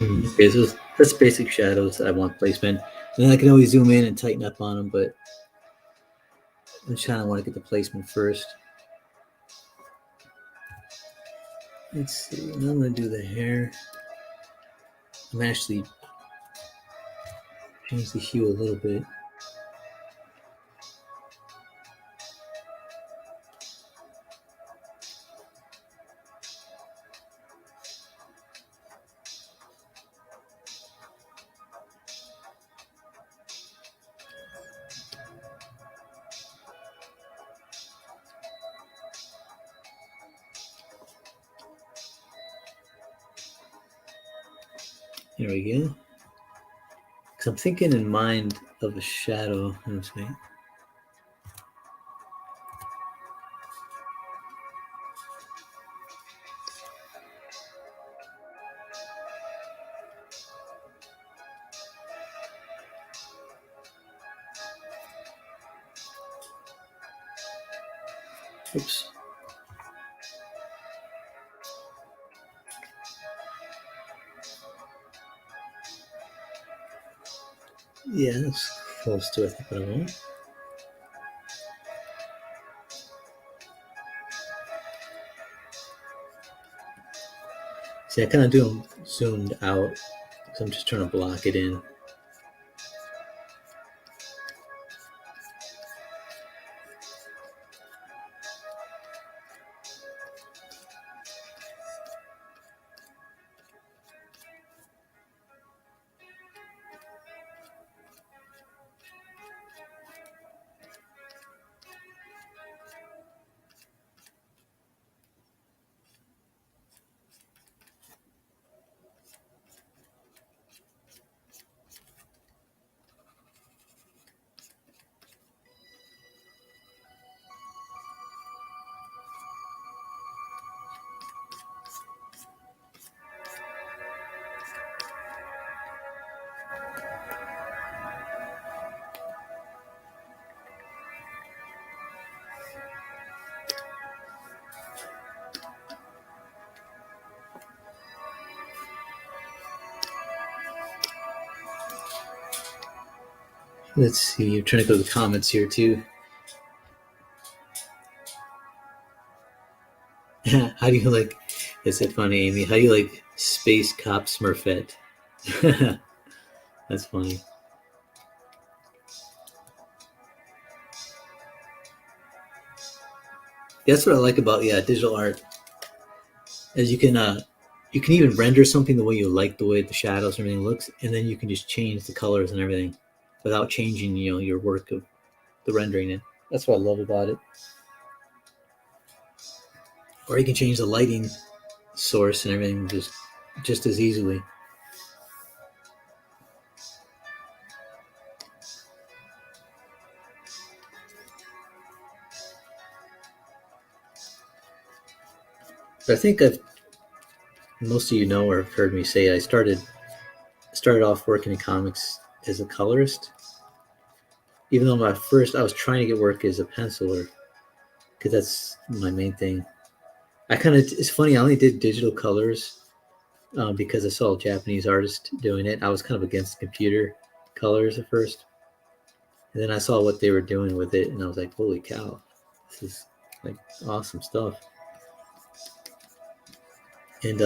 Okay, so that's basic shadows that I want placement. And then I can always zoom in and tighten up on them, but I just kind of want to get the placement first. Let's see. Now I'm going to do the hair. I'm actually change the hue a little bit. Here we go. Because I'm thinking in mind of a shadow. Let's see. Oops. Yeah, that's close to I think what I want. See, I kind of do them zoomed out because I'm just trying to block it in. Let's see. I'm trying to go to the comments here too. How do you like? Is it funny, Amy? How do you like Space Cop Smurfette? That's funny. That's what I like about digital art. As you can even render something the way you like the way the shadows and everything looks, and then you can just change the colors and everything without changing your work of the rendering it. That's what I love about it. Or you can change the lighting source and everything just as easily. But I think most of you know or have heard me say I started off working in comics as a colorist. Even though at first I was trying to get work as a penciler, because that's my main thing. It's funny, I only did digital colors because I saw a Japanese artist doing it. I was kind of against computer colors at first. And then I saw what they were doing with it, and I was like, holy cow, this is like awesome stuff. And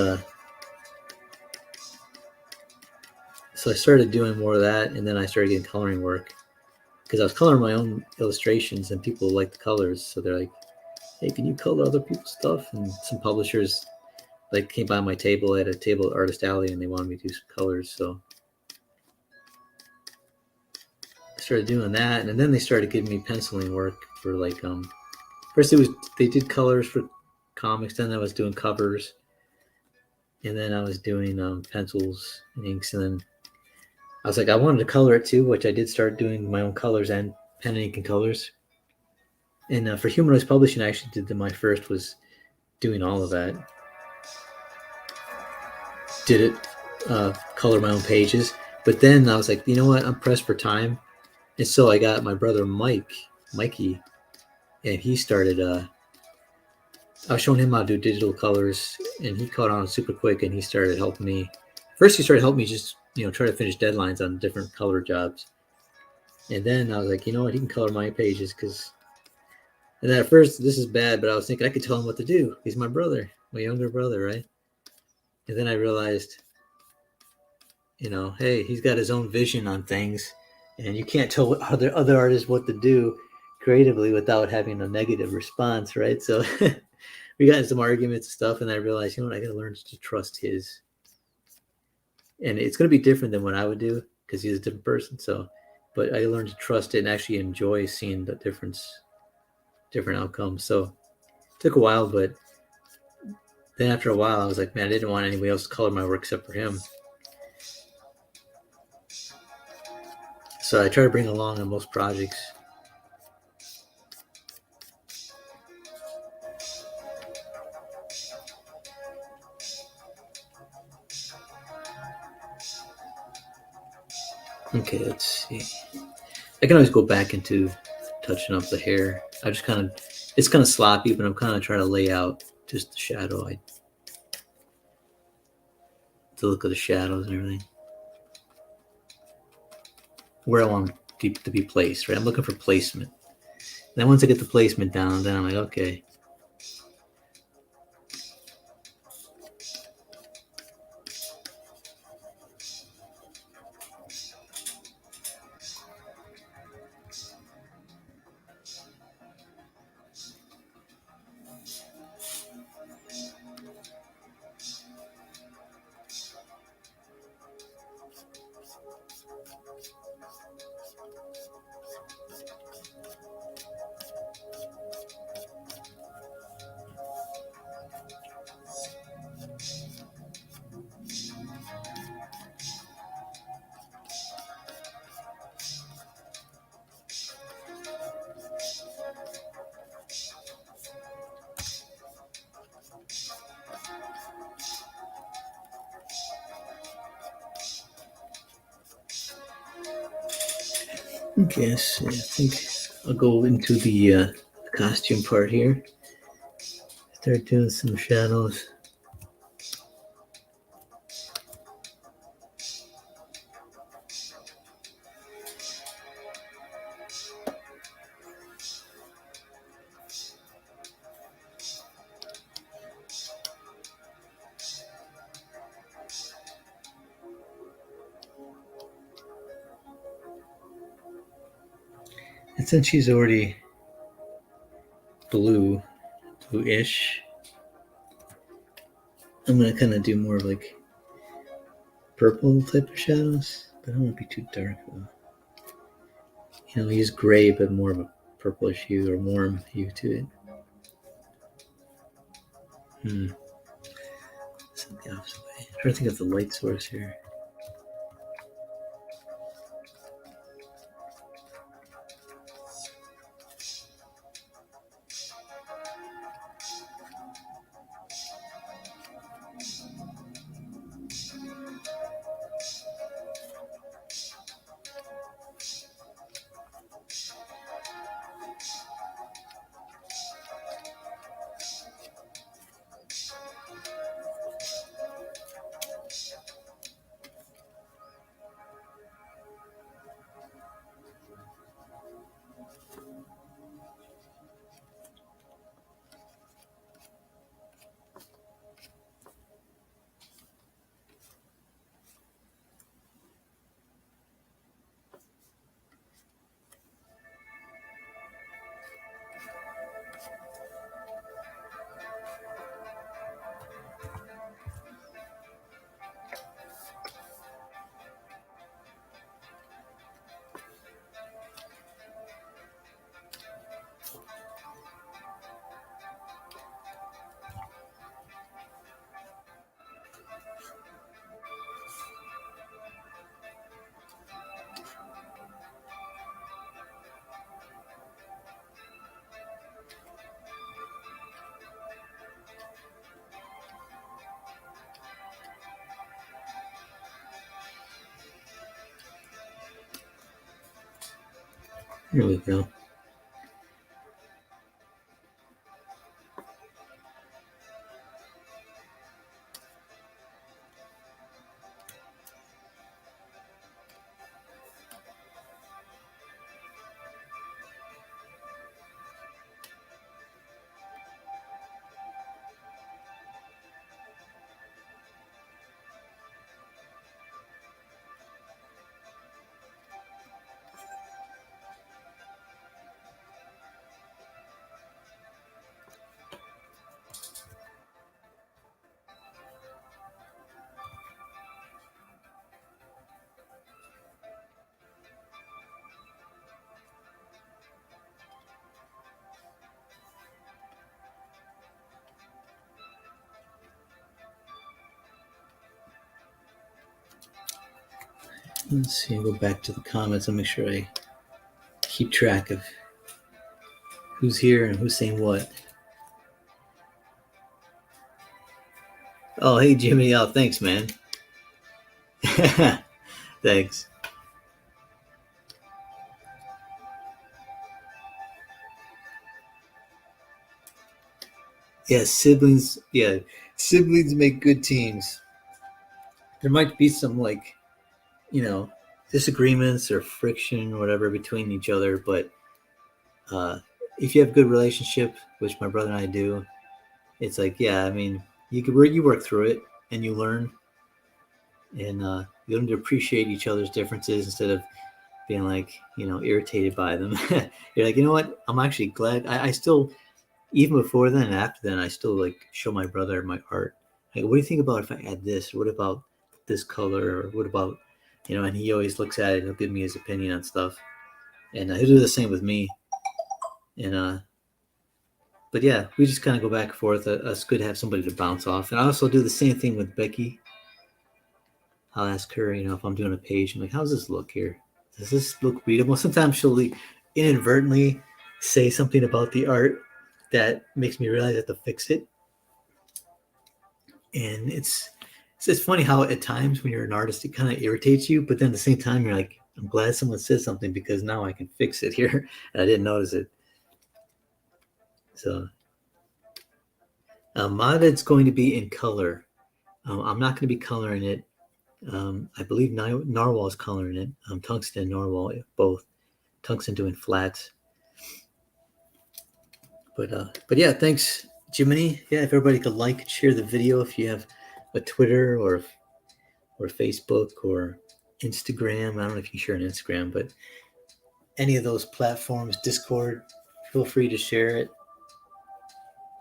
so I started doing more of that, and then I started getting coloring work because I was coloring my own illustrations, and people liked the colors. So they're like, hey, can you color other people's stuff? And some publishers like came by my table at a table at Artist Alley, and they wanted me to do some colors. So I started doing that, and then they started giving me penciling work for like first they did colors for comics, then I was doing covers, and then I was doing pencils and inks, and then I was like, I wanted to color it too, which I did start doing my own colors and pen and ink and colors. And for Humanoids Publishing, I actually did my first was doing all of that. Did it, color my own pages. But then I was like, you know what? I'm pressed for time. And so I got my brother Mikey, and he started. I was showing him how to do digital colors, and he caught on super quick, and he started helping me First, he started helping me just, try to finish deadlines on different color jobs. And then I was like, you know what, he can color my pages because. And then at first, this is bad, but I was thinking I could tell him what to do. He's my brother, my younger brother, right? And then I realized, hey, he's got his own vision on things, and you can't tell other artists what to do creatively without having a negative response, right? So we got in some arguments and stuff, and I realized, I got to learn to trust his. And it's going to be different than what I would do because he's a different person. So, but I learned to trust it and actually enjoy seeing the different outcomes. So it took a while, but then after a while, I was like, man, I didn't want anybody else to color my work except for him. So I try to bring along on most projects. Okay, let's see. I can always go back into touching up the hair. It's kind of sloppy, but I'm kind of trying to lay out just the shadow, the look of the shadows and everything. Where I want to be placed, right? I'm looking for placement. And then once I get the placement down, then I'm like, okay. Okay, so I think I'll go into the costume part here. Start doing some shadows. And since she's already bluish, I'm gonna kind of do more of like purple type of shadows, but I don't want to be too dark though. Use gray, but more of a purplish hue or warm hue to it. It's the opposite way. I'm trying to think of the light source here. There we go. Let's see, I'll go back to the comments and make sure I keep track of who's here and who's saying what. Oh, hey, Jimmy. Oh, thanks, man. Thanks. Yeah, siblings. Yeah, siblings make good teams. There might be some, like, disagreements or friction or whatever between each other, but uh, if you have a good relationship, which my brother and I do, it's like, yeah, I mean, you work through it and you learn, and you learn to appreciate each other's differences instead of being like, irritated by them. You're like, you know what? I'm actually glad. I still, even before then and after then, I still like show my brother my art. Like, what do you think about if I add this? What about this color? Or what about, and he always looks at it and he'll give me his opinion on stuff. And he'll do the same with me. And, but yeah, we just kind of go back and forth. It's good to have somebody to bounce off. And I also do the same thing with Becky. I'll ask her, if I'm doing a page, I'm like, how's this look here? Does this look readable? Sometimes she'll inadvertently say something about the art that makes me realize I have to fix it. And it's funny how at times when you're an artist, it kind of irritates you, but then at the same time, you're like, I'm glad someone said something because now I can fix it here. And I didn't notice it. So Modded's going to be in color. I'm not going to be coloring it. I believe NARWHAL is coloring it. Tungsten, NARWHAL, both. Tungsten doing flats. But yeah, thanks, Jiminy. Yeah, if everybody could like and share the video, if you have a Twitter or Facebook or Instagram. I don't know if you share on Instagram, but any of those platforms, Discord, feel free to share it.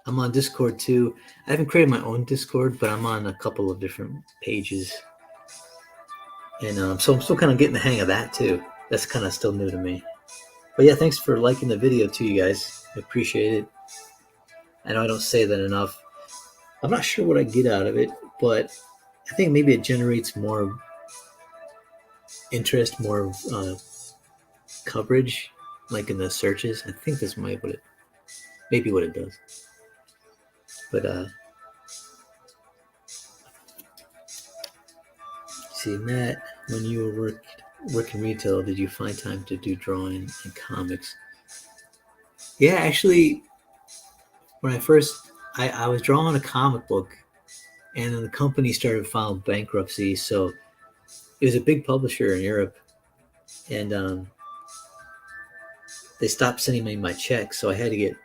I'm on Discord too. I haven't created my own Discord, but I'm on a couple of different pages. And so I'm still kind of getting the hang of that too. That's kind of still new to me. But yeah, thanks for liking the video too, you guys. I appreciate it. I know I don't say that enough. I'm not sure what I get out of it, but I think maybe it generates more interest, more coverage, like in the searches. I think that's maybe what it does. But see, Matt, when you were working retail, did you find time to do drawing and comics? Yeah, actually, when I was drawing a comic book, and then the company started filing bankruptcy, so it was a big publisher in Europe, and they stopped sending me my checks, so I had to get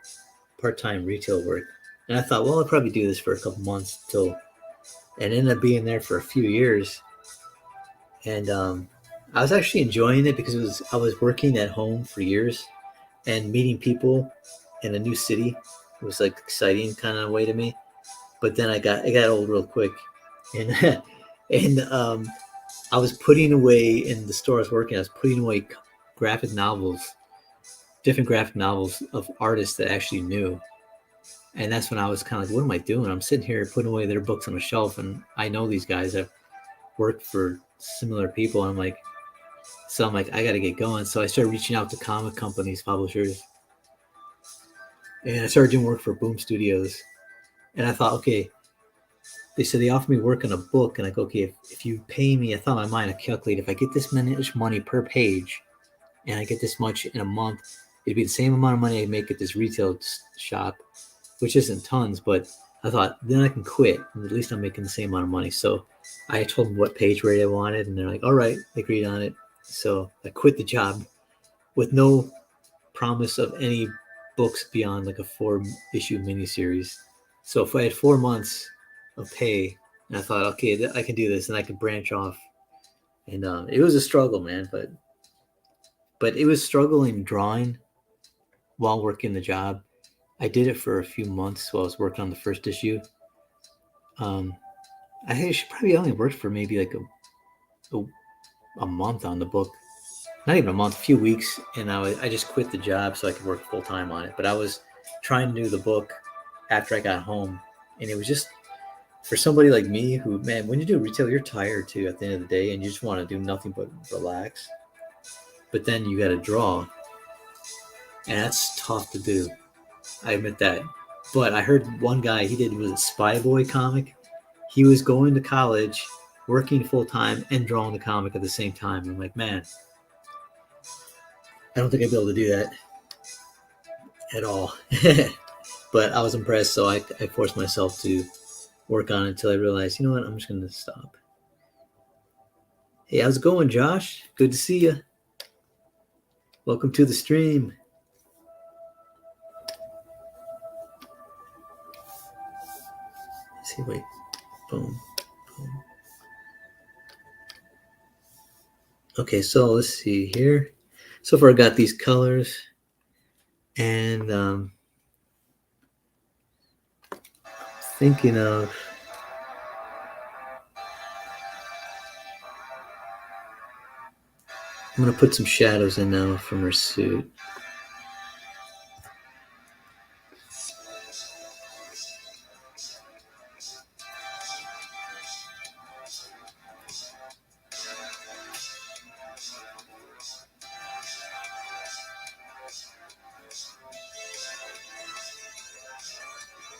part-time retail work. And I thought, well, I'll probably do this for a couple months and ended up being there for a few years. And I was actually enjoying it because I was working at home for years and meeting people in a new city. It was like exciting kind of way to me. But then it got old real quick, and and I was putting away in the store I was working. I was putting away graphic novels, different graphic novels of artists that I actually knew. And that's when I was kind of like, what am I doing? I'm sitting here putting away their books on a shelf, and I know these guys have worked for similar people. I'm like, I got to get going. So I started reaching out to comic companies, publishers, and I started doing work for Boom Studios. And I thought, okay, they said they offered me work on a book, and I go, okay, if you pay me, I thought in my mind, I calculate if I get this much money per page, and I get this much in a month, it'd be the same amount of money I make at this retail shop, which isn't tons, but I thought then I can quit, and at least I'm making the same amount of money. So I told them what page rate I wanted, and they're like, all right, they agreed on it. So I quit the job with no promise of any books beyond like a 4-issue miniseries. So if I had 4 months of pay, and I thought, okay, I can do this, and I can branch off. And it was a struggle, man, but it was struggling drawing while working the job. I did it for a few months while I was working on the first issue. I should probably only worked for maybe like a month on the book. Not even a month, a few weeks, and I just quit the job so I could work full time on it. But I was trying to do the book after I got home, and it was just for somebody like me who, man, when you do retail, you're tired too at the end of the day and you just want to do nothing but relax. But then you got to draw, and that's tough to do. I admit that. But I heard one guy, he did, was a Spy Boy comic. He was going to college, working full time, and drawing the comic at the same time. I'm like, man, I don't think I'd be able to do that at all. But I was impressed, so I forced myself to work on it until I realized, you know what, I'm just going to stop. Hey, how's it going, Josh? Good to see you. Welcome to the stream. Let's see, wait. Boom. Boom. Okay, so let's see here. So far I got these colors, and thinking of I'm gonna put some shadows in now from her suit.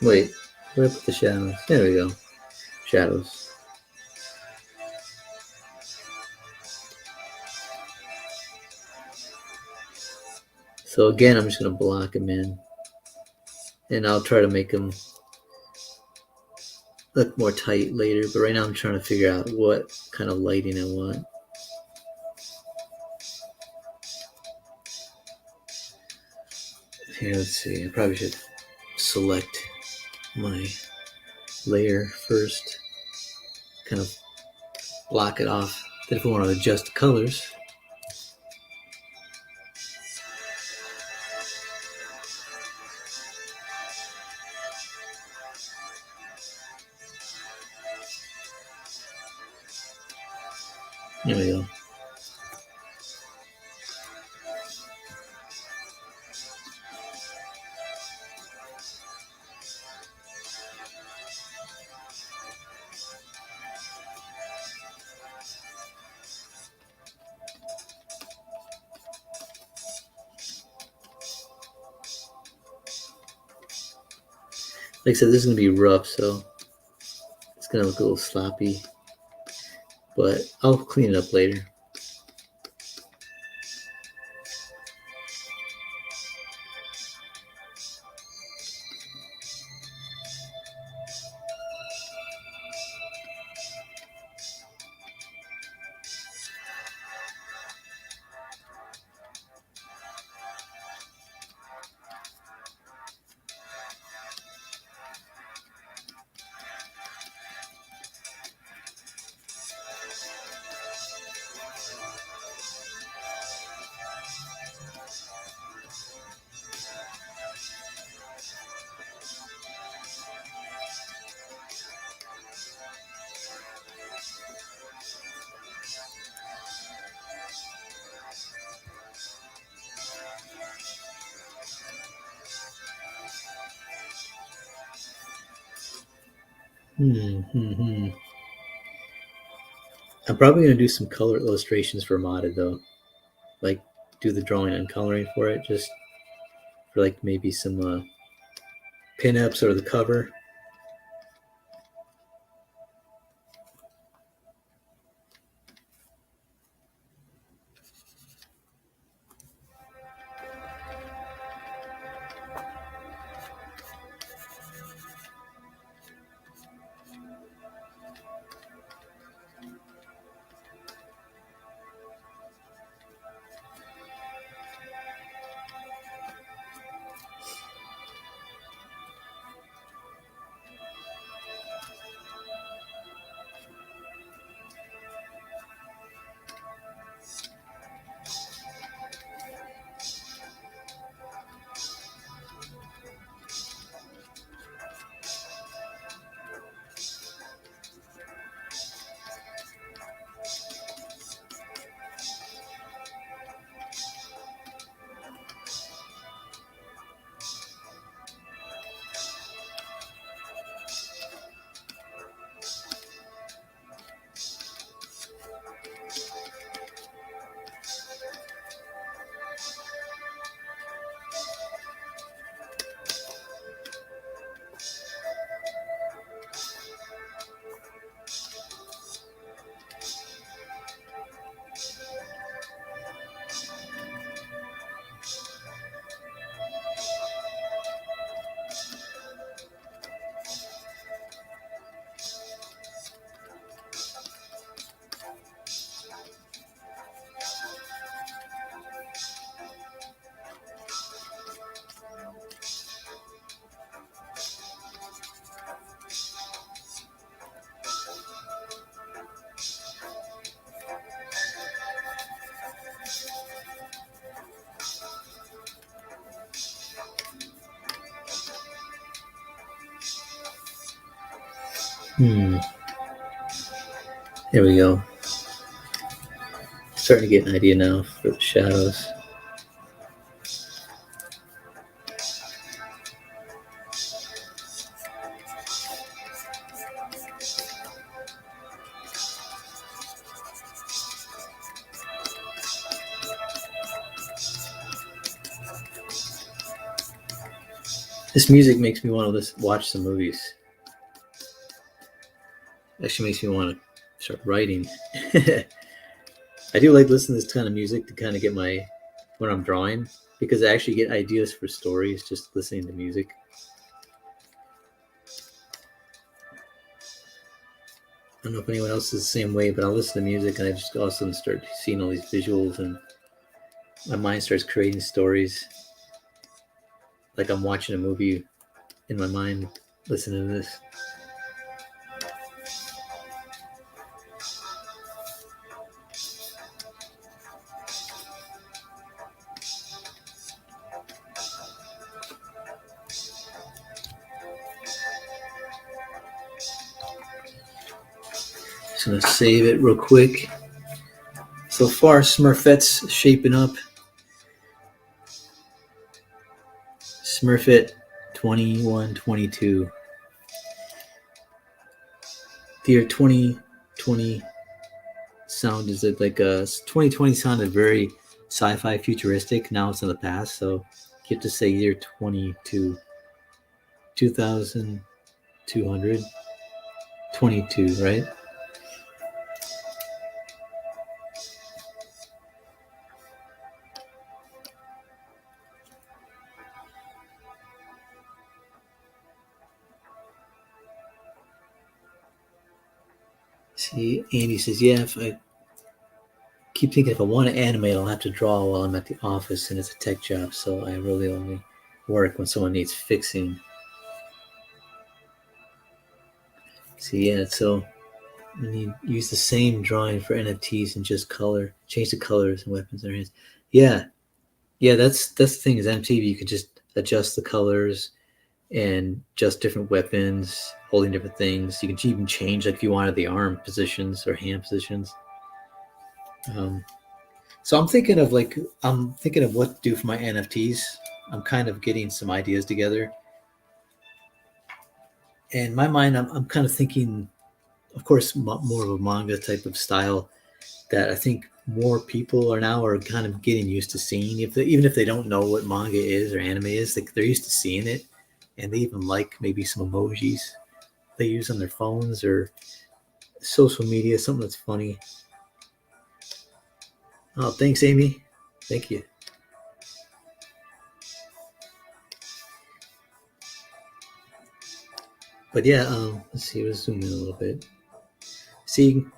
Wait, where did I put the shadows? There we go. Shadows. So again, I'm just gonna block them in, and I'll try to make them look more tight later. But right now, I'm trying to figure out what kind of lighting I want. Here, let's see. I probably should select my layer first, kind of block it off. Then if we want to adjust the colors, there we go. Like I said, this is going to be rough, so it's going to look a little sloppy, but I'll clean it up later. I'm probably going to do some color illustrations for modded though, like do the drawing and coloring for it, just for like maybe some pinups or the cover. There we go. Starting to get an idea now for the shadows. This music makes me want to watch some movies. Actually makes me want to start writing. I do like listening to this kind of music to kind of get when I'm drawing, because I actually get ideas for stories just listening to music. I don't know if anyone else is the same way, but I'll listen to music and I just all of a sudden start seeing all these visuals and my mind starts creating stories. Like I'm watching a movie in my mind listening to this. Just gonna save it real quick. So far, Smurfette's shaping up. Smurfette 2122. The year 2020 sound is it like a 2020 sounded very sci-fi futuristic. Now it's in the past, so you have to say year 22. 2222, right? See, Andy says, yeah, if I keep thinking if I want to animate, I'll have to draw while I'm at the office and it's a tech job, so I really only work when someone needs fixing. See, yeah, so when you use the same drawing for NFTs and just color, change the colors and weapons in their hands. Yeah, that's the thing is MTV, you can just adjust the colors and just different weapons, holding different things. You can even change, like if you wanted the arm positions or hand positions. So I'm thinking of what to do for my NFTs. I'm kind of getting some ideas together. In my mind, I'm kind of thinking, of course, more of a manga type of style that I think more people are kind of getting used to seeing. Even if they don't know what manga is or anime is, they're used to seeing it, and they even like maybe some emojis they use on their phones or social media, something that's funny. Oh, thanks, Amy. Thank you. But yeah, let's see. Let's zoom in a little bit. See, you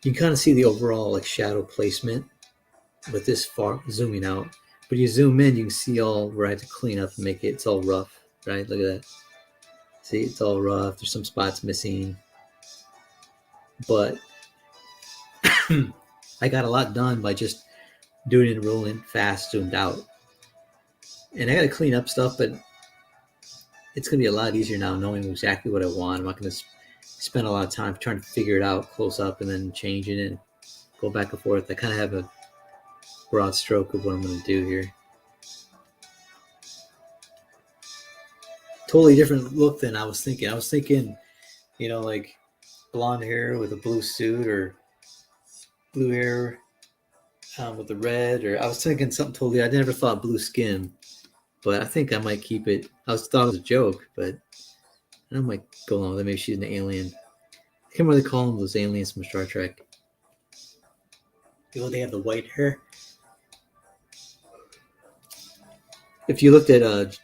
can kind of see the overall like shadow placement with this far zooming out. But you zoom in, you can see all where I have to clean up and make it. It's all rough, right? Look at that. See, it's all rough. There's some spots missing, but I got a lot done by just doing it rolling fast, zoomed out. And I got to clean up stuff, but it's going to be a lot easier now knowing exactly what I want. I'm not going to spend a lot of time trying to figure it out close up and then changing it and go back and forth. I kind of have a broad stroke of what I'm going to do here. Totally different look than I was thinking. I was thinking, like blonde hair with a blue suit or blue hair with the red, or I was thinking something totally. I never thought blue skin, but I think I might keep it. Thought it was a joke, but I might go along with it. Maybe she's an alien. I can't really call them those aliens from Star Trek. They have the white hair. If you looked at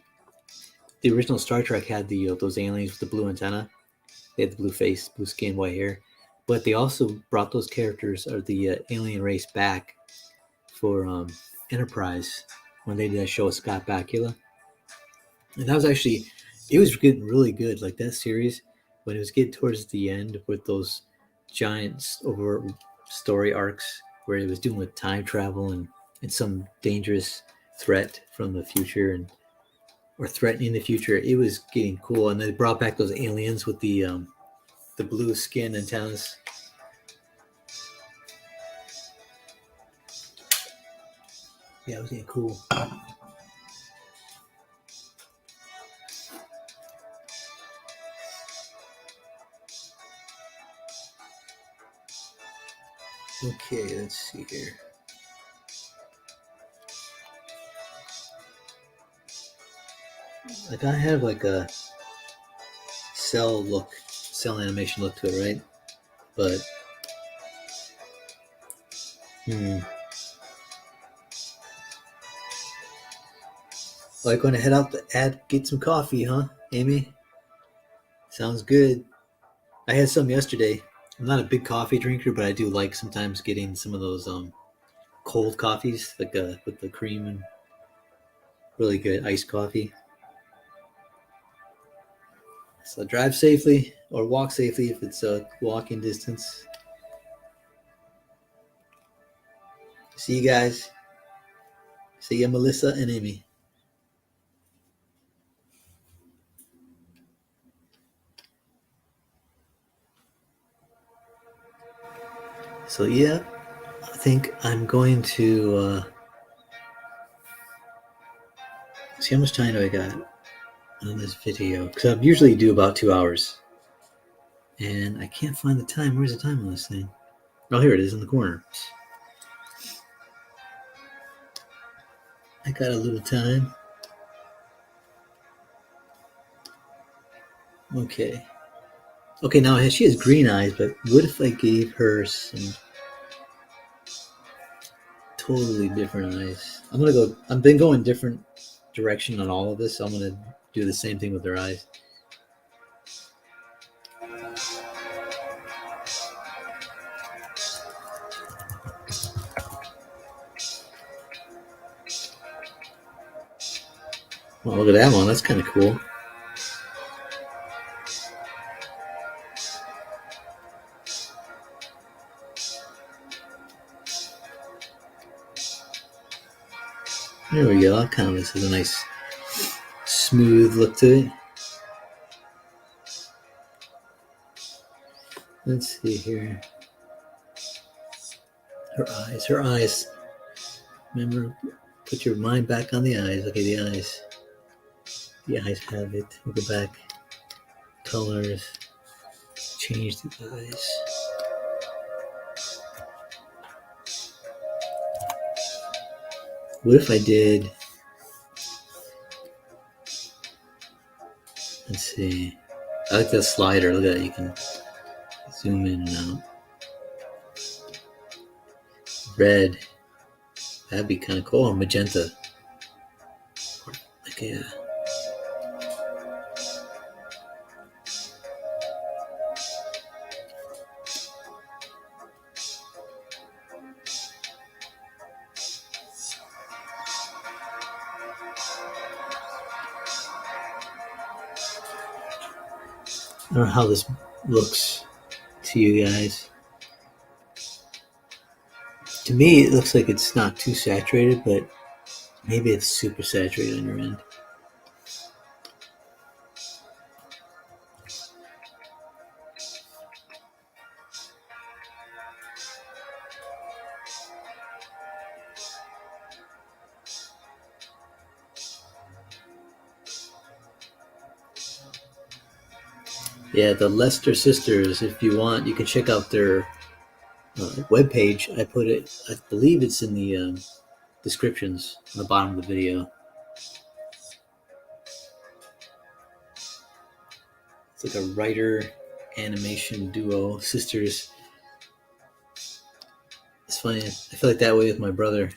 the original Star Trek, had those aliens with the blue antenna. They had the blue face, blue skin, white hair. But they also brought those characters or the alien race back for Enterprise when they did that show with Scott Bakula. And that was actually, it was getting really good. Like that series, when it was getting towards the end with those giant over story arcs where it was doing with time travel and some dangerous threat from the future or threatening the future, it was getting cool. And they brought back those aliens with the the blue skin antennas. Yeah, it was getting cool. Okay, let's see here. Like I have like a cell animation look to it, right? But like going to head out to get some coffee, huh, Amy? Sounds good. I had some yesterday. I'm not a big coffee drinker, but I do like sometimes getting some of those cold coffees, like with the cream and really good iced coffee. So drive safely or walk safely if it's a walking distance. See you guys. See ya, Melissa and Amy. So yeah, I think I'm going to see how much time do I got on this video, because I usually do about 2 hours, and I can't find the time. Where's the time on this thing? Oh, here it is in the corner. I got a little time. Okay. Okay, now she has green eyes, but what if I gave her some totally different eyes? I've been going different direction on all of this, so I'm gonna do the same thing with her eyes. Well, look at that one. That's kind of cool. There we go. That kind of this is a nice smooth look to it. Let's see here. Her eyes. Remember, put your mind back on the eyes. Okay, the eyes. The eyes have it. We'll go back. Colors. Change the eyes. What if I did... Let's see. I like the slider. Look at that. You can zoom in and out. Red. That'd be kind of cool. Or magenta. Like, yeah. I don't know how this looks to you guys. To me, it looks like it's not too saturated, but maybe it's super saturated on your end. Yeah, the Lester Sisters, if you want, you can check out their webpage. I believe it's in the descriptions on the bottom of the video. It's like a writer animation duo, sisters. It's funny. I feel like that way with my brother.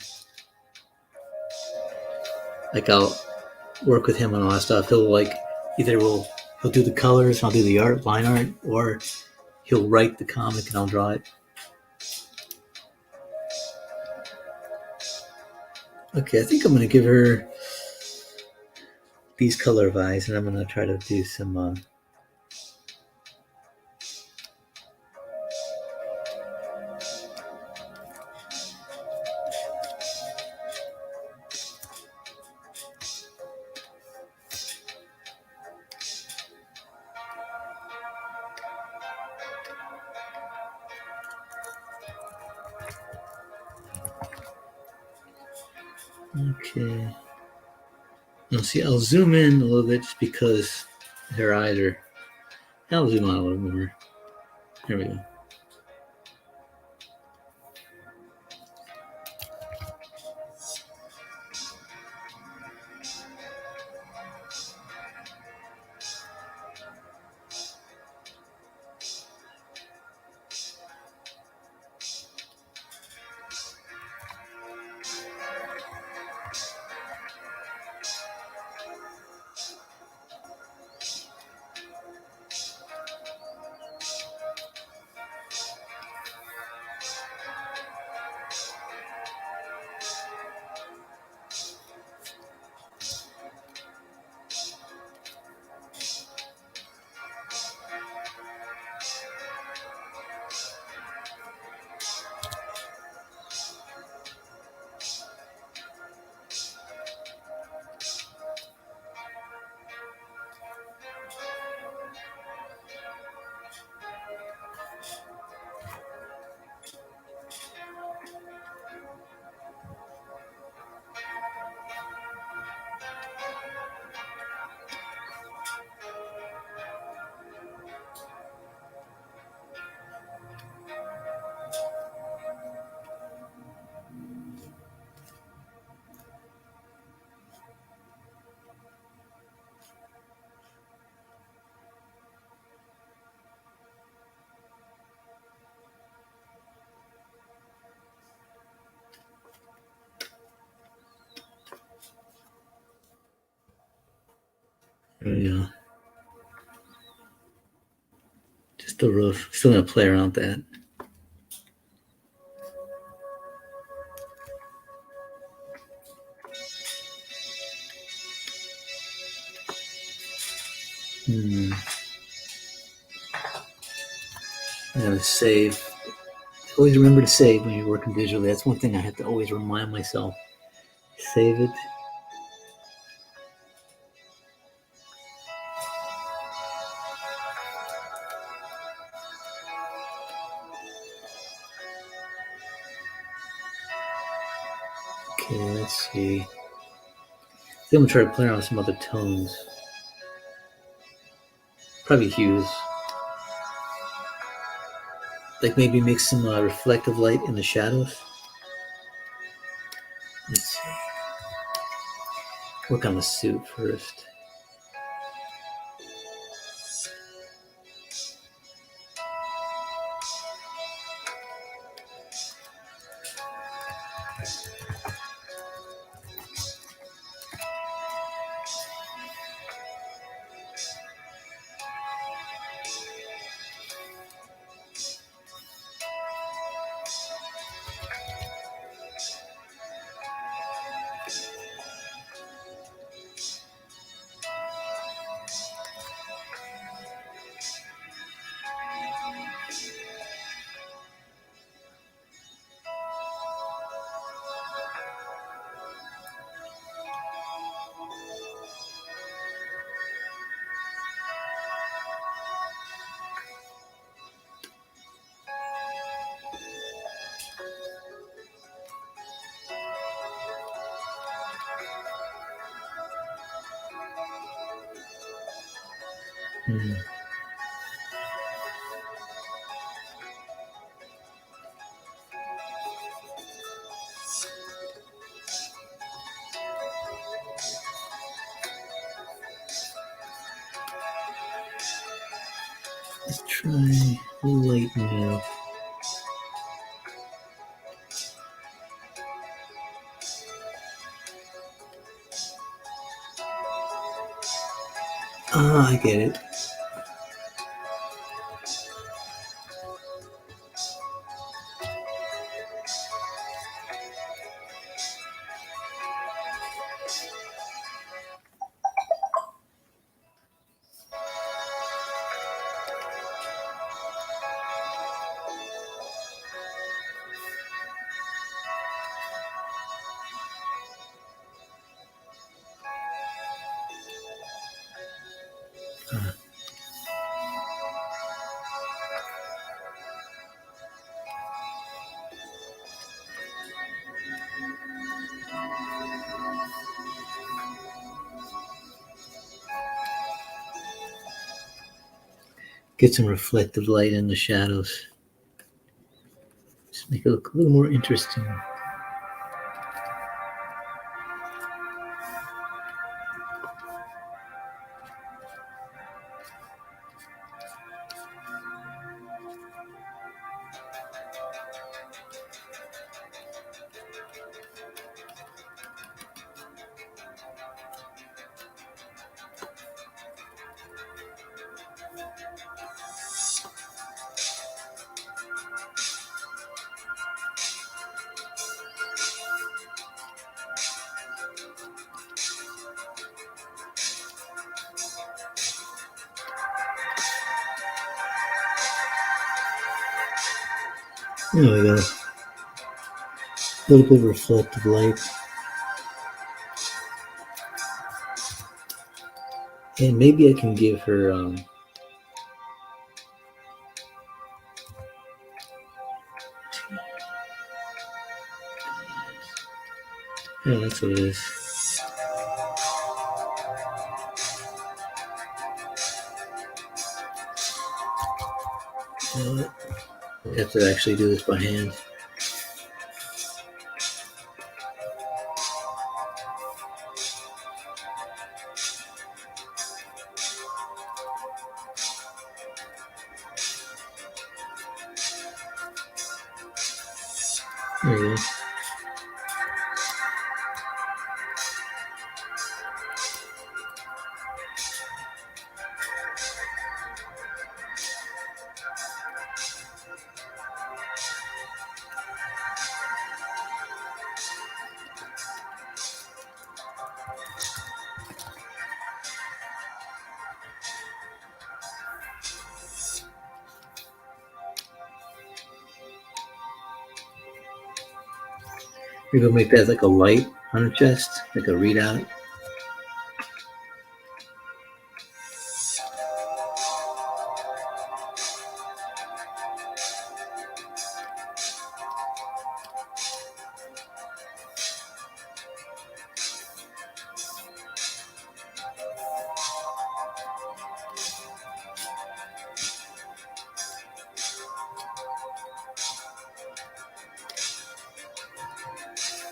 Like I'll work with him on a lot of stuff. He'll do the colors, I'll do the art, line art, or he'll write the comic and I'll draw it. Okay, I think I'm going to give her these color of eyes, and I'm going to try to do some Okay. Now see, I'll zoom in a little bit just because her eyes are. I'll zoom out a little more. There we go. There we go. Just the roof. Still gonna play around with that. I gotta save. Always remember to save when you're working digitally. That's one thing I have to always remind myself. Save it. Okay, let's see. I think I'm gonna try to play around with some other tones. Probably hues. Like maybe make some reflective light in the shadows. Let's see. Work on the suit first. Let's try light now. Ah, I get it. Get some reflective light in the shadows. Just make it look a little more interesting. There we go. A little bit of reflective light. And maybe I can give her yeah, that's what it is. I have to actually do this by hand. There we go. Maybe we'll make that like a light on her chest, like a readout.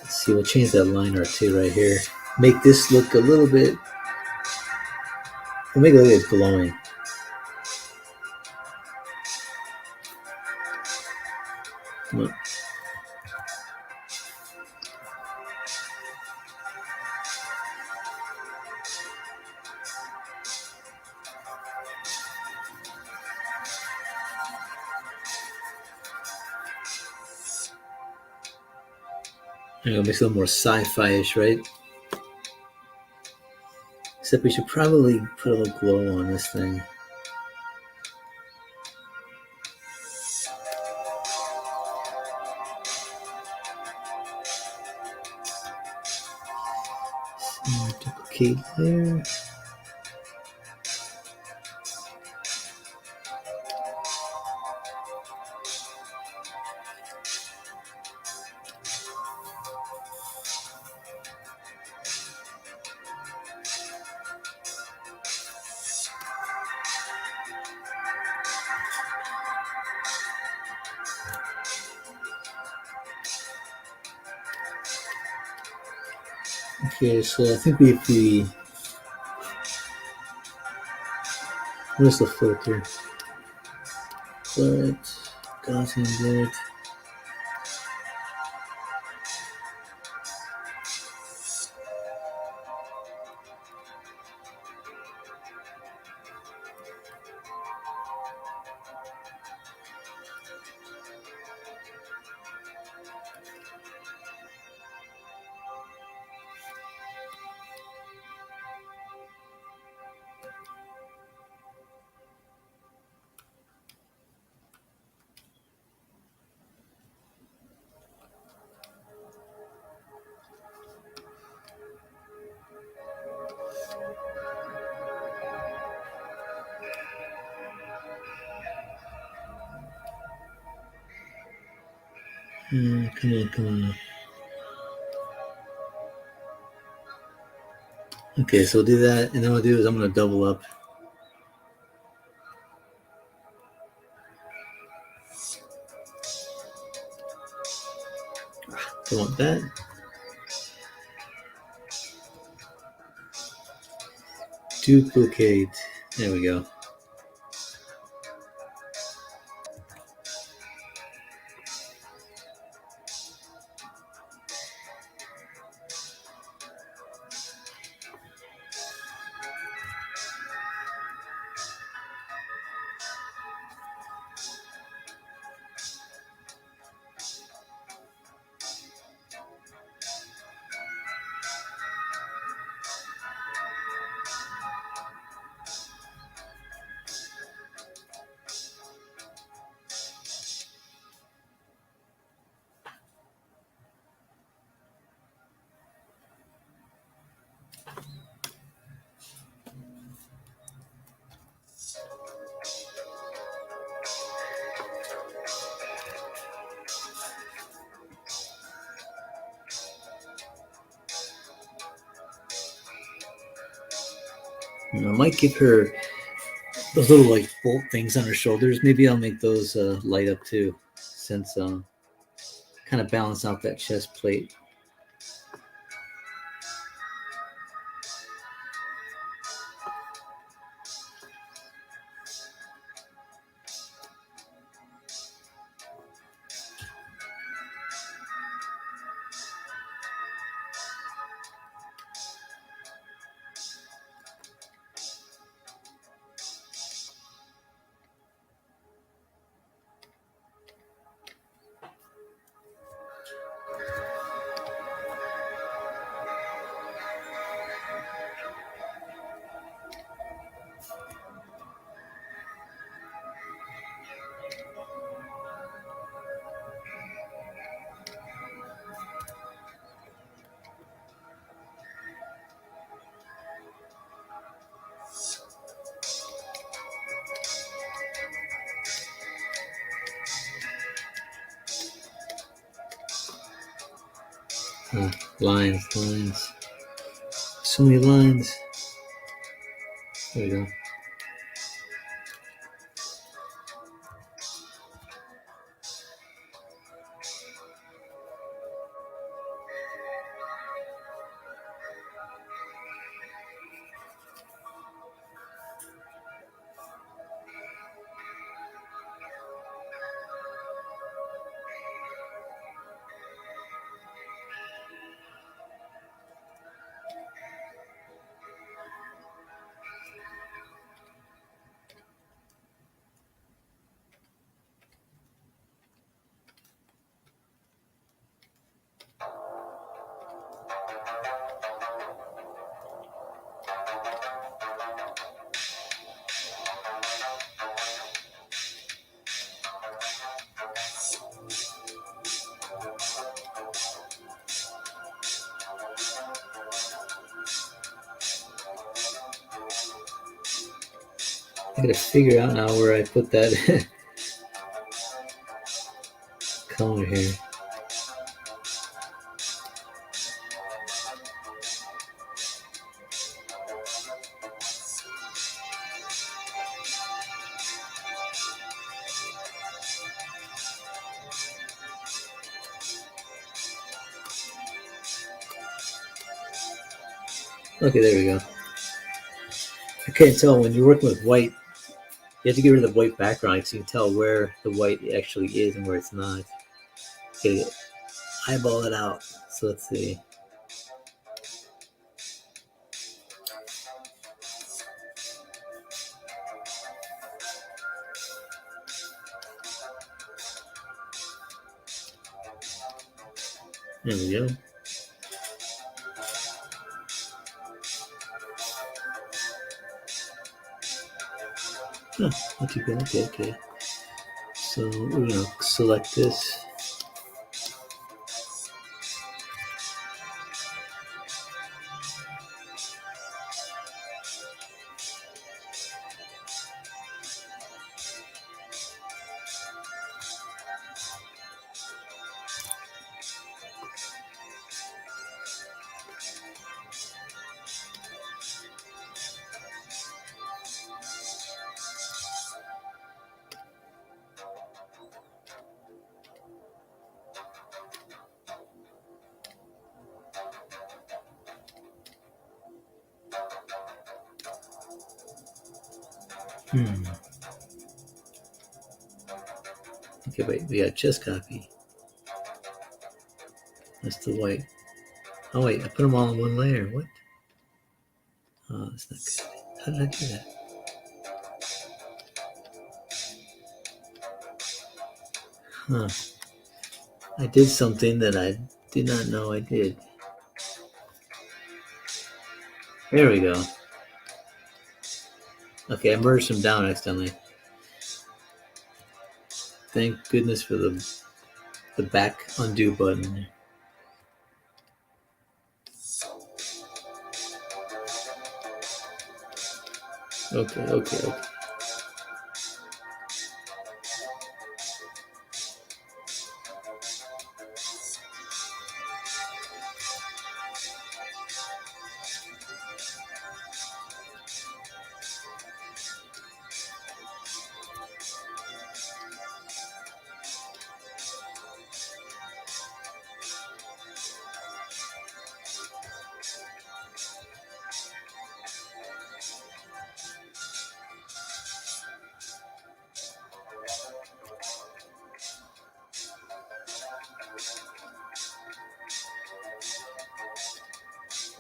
Let's see, we'll change that line art too right here. Make this look a little bit, we'll make it look like it's glowing. Come on. There you go, makes it a little more sci-fi-ish, right? Except we should probably put a little glow on this thing. Duplicate there. Okay, so I think if we, where's the filter? But Gaussian blurred. Come on. Okay, so we'll do that, and then what I'll do is I'm going to double up. want that. Duplicate. There we go. I might give her those little like bolt things on her shoulders. Maybe I'll make those light up too, since kind of balance out that chest plate. Lines. So many lines. There we go. I gotta figure out now where I put that color here. Okay, there we go. I can't tell when you're working with white. You have to get rid of the white background so you can tell where the white actually is and where it's not. You gotta eyeball it out. So let's see. There we go. Oh, not too bad. Okay. So we're gonna select this. Hmm. Okay, wait, we got chest copy. That's the white. Oh wait, I put them all in one layer. What? Oh, that's not good. How did I do that? Huh. I did something that I did not know I did. There we go. Okay, I merged them down accidentally. Thank goodness for the back undo button. Okay, okay, okay.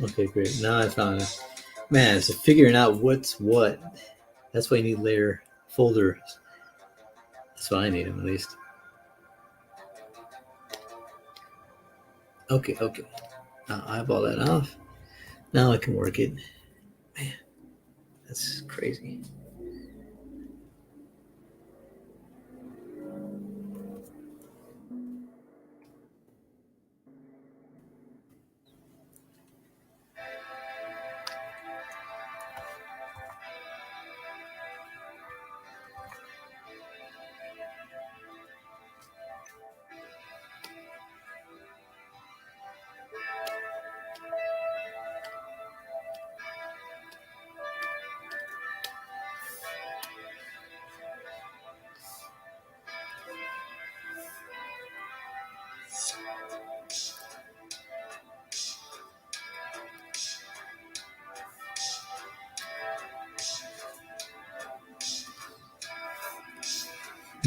Okay, great. Now I found it. Man, so figuring out what's what. That's why you need layer folders. That's why I need them at least. Okay, okay. Now eyeball that off. Now I can work it. Man, that's crazy.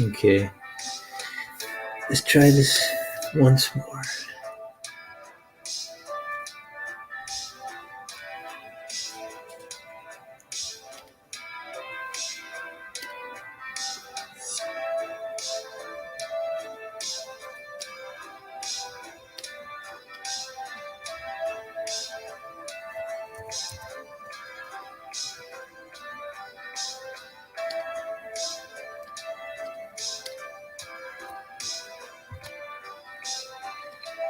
Okay. Let's try this once more.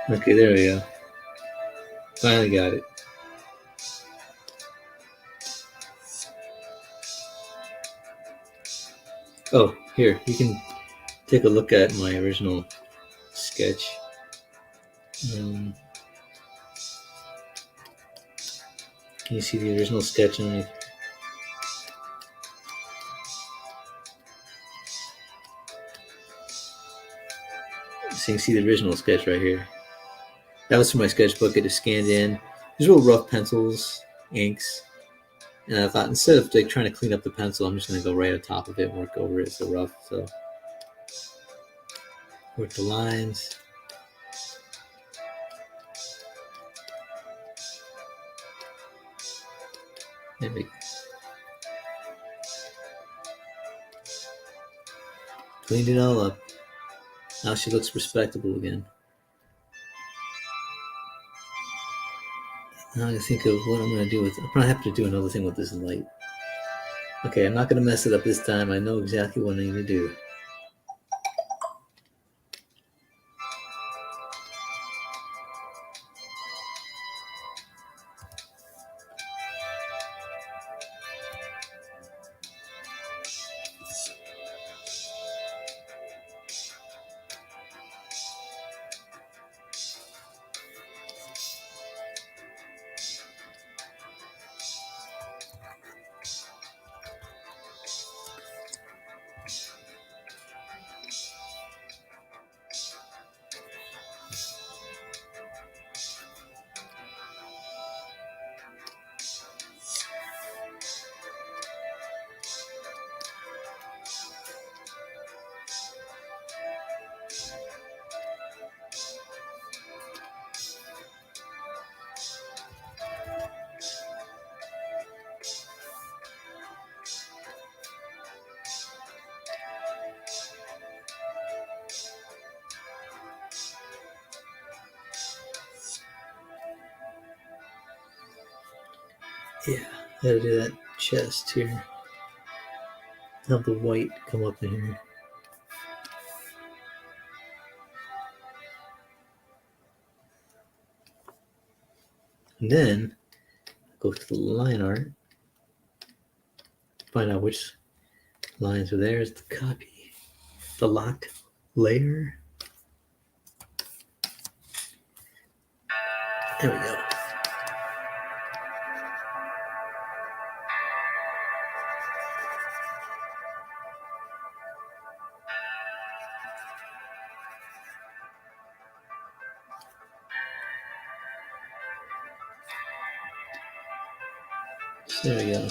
Okay, there we go. Finally got it. Oh, here, you can take a look at my original sketch. Can you see the original sketch underneath? So you can see the original sketch right here. That was from my sketchbook. I just scanned in. These real rough pencils, inks. And I thought instead of like trying to clean up the pencil, I'm just going to go right on top of it and work over it. It's so rough. So work the lines. There we go. Cleaned it all up. Now she looks respectable again. Now I think of what I'm going to do with it. I'll probably have to do another thing with this light. Okay, I'm not going to mess it up this time. I know exactly what I need to do. Yeah, gotta do that chest here. Have the white come up in here. And then go to the line art, find out which lines are there. Is the copy, the locked layer. There we go. There we go.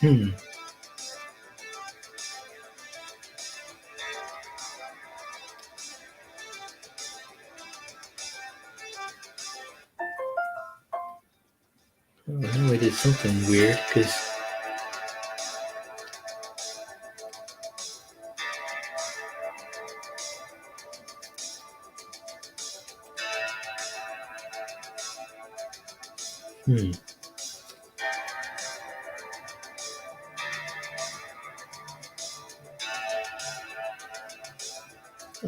Hmm. Oh, now I did something weird because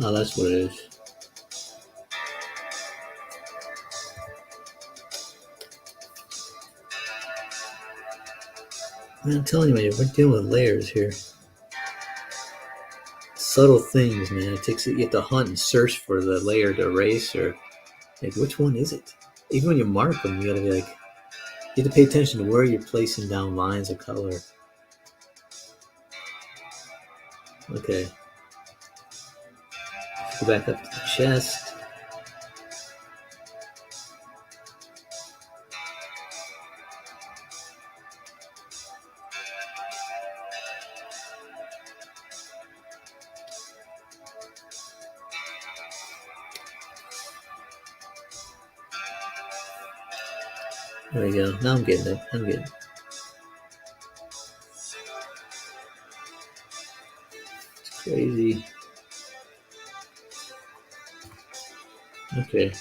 oh, that's what it is. Man, I'm telling you, man, we're dealing with layers here. Subtle things, man. It takes you have to hunt and search for the layer to erase, or like which one is it? Even when you mark them, you gotta be like, you have to pay attention to where you're placing down lines of color. Okay. Go back up to the chest. There we go. Now I'm getting it. I'm getting it. It's crazy. Okay.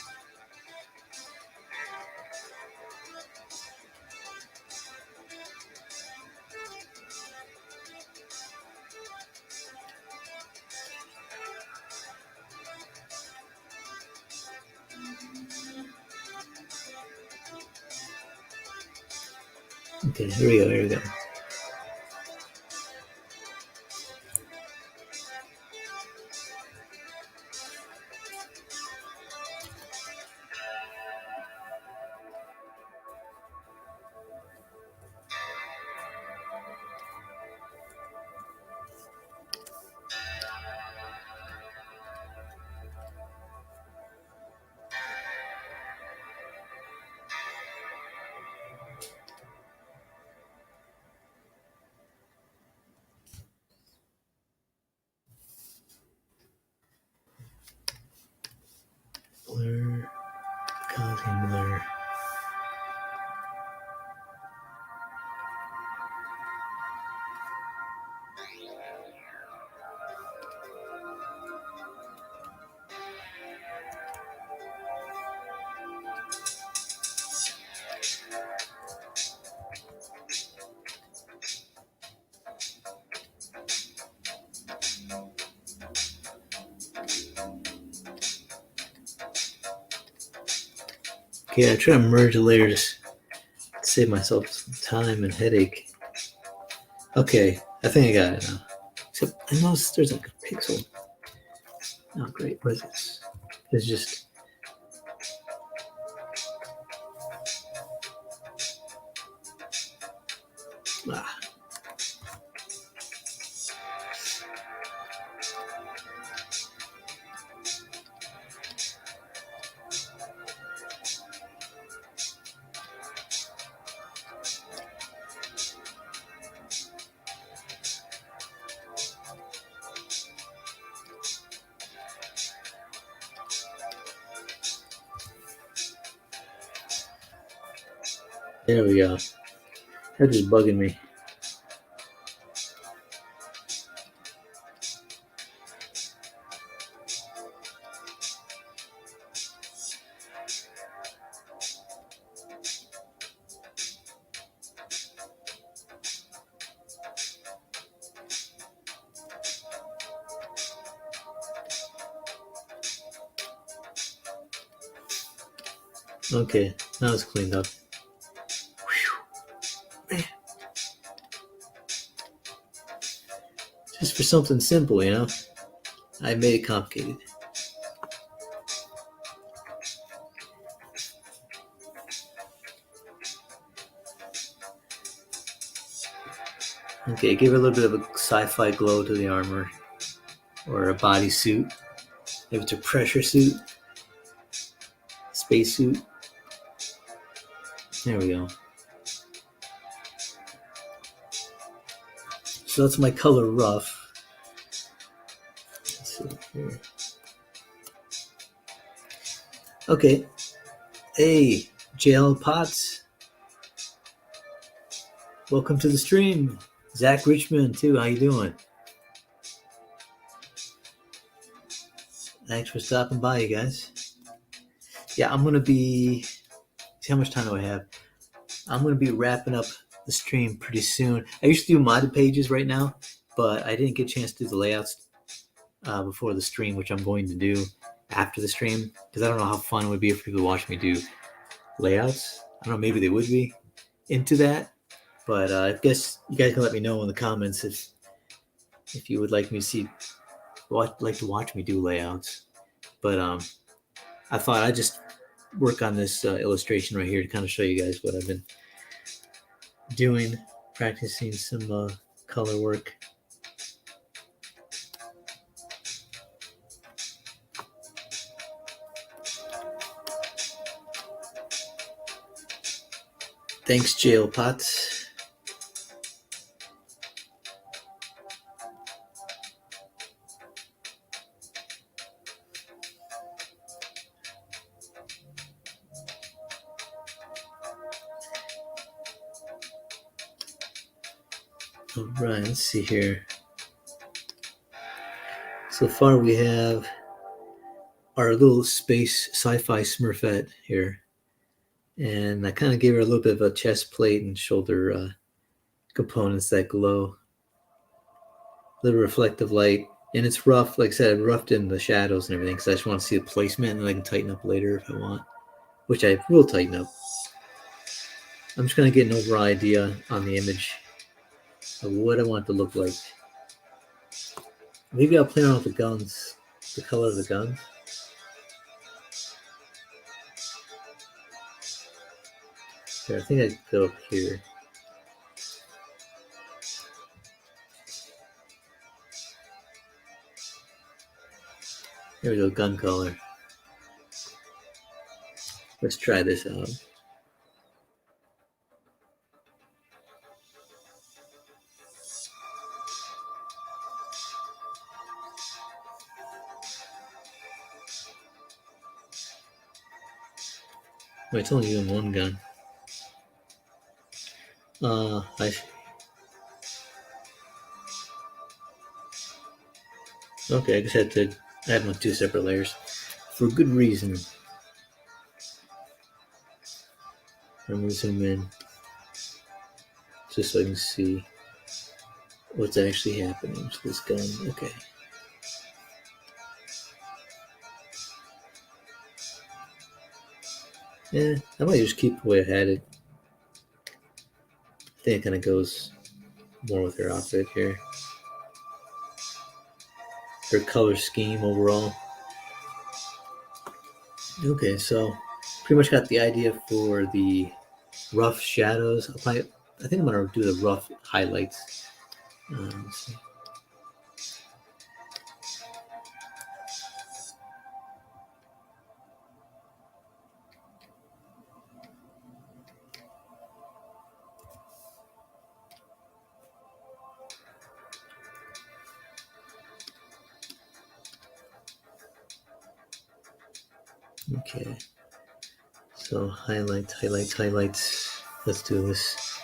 Okay, here we go. Here we go. Okay, I try to merge the layers to save myself some time and headache. Okay, I think I got it now. Except I noticed there's like a pixel. Oh, great. What is this? It's just. Ah. There we go. That's just bugging me. Okay, now it's cleaned up. Whew. Just for something simple, you know? I made it complicated. Okay, give it a little bit of a sci-fi glow to the armor. Or a bodysuit. Maybe it's a pressure suit. Spacesuit. There we go. So that's my color rough. Let's see here. Okay. Hey, JL Potts. Welcome to the stream. Zach Richmond too. How you doing? Thanks for stopping by, you guys. Yeah, I'm gonna be. See how much time do I have? I'm gonna be wrapping up the stream pretty soon. I used to do modded pages right now, but I didn't get a chance to do the layouts before the stream, which I'm going to do after the stream because I don't know how fun it would be if people watch me do layouts. I don't know, maybe they would be into that, but I guess you guys can let me know in the comments if you would like me to see, like to watch me do layouts. But I thought I'd just work on this illustration right here to kind of show you guys what I've been doing, practicing some color work. Thanks, Jail Potts. All right, let's see here. So far we have our little space sci-fi Smurfette here. And I kind of gave her a little bit of a chest plate and shoulder components that glow. A little reflective light. And it's rough, like I said, I roughed in the shadows and everything because I just want to see the placement and then I can tighten up later if I want, which I will tighten up. I'm just going to get an overall idea on the image of what I want it to look like. Maybe I'll play around with the guns, the color of the guns. Here, I think I'd go up here. There we go, gun color. Let's try this out. Wait, it's only using one gun. Okay, I just had to add my two separate layers for good reason. I'm gonna zoom in just so I can see what's actually happening to this gun. Okay. Yeah, I might just keep the way I had it. I think it kind of goes more with her outfit here. Her color scheme overall. Okay, so pretty much got the idea for the rough shadows. I think I'm gonna do the rough highlights. Let's see. Okay, so highlights. Let's do this.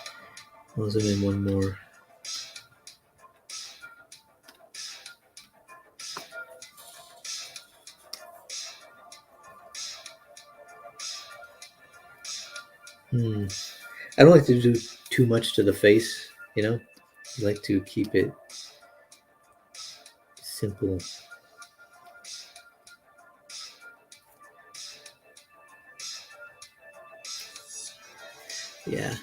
I'll zoom in one more. I don't like to do too much to the face, you know? I like to keep it simple. Yeah.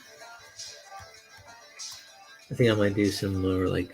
I think I might do some more like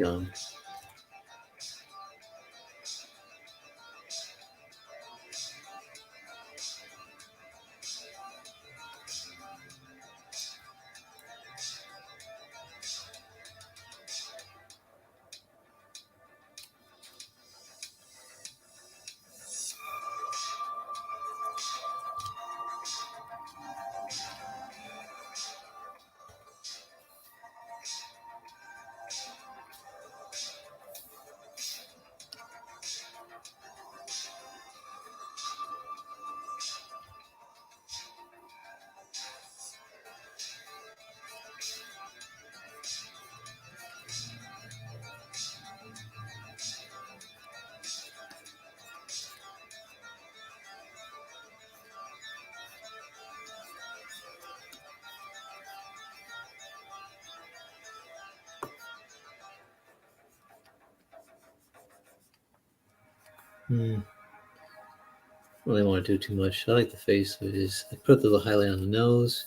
really want to do too much. I like the face, so I put a little highlight on the nose.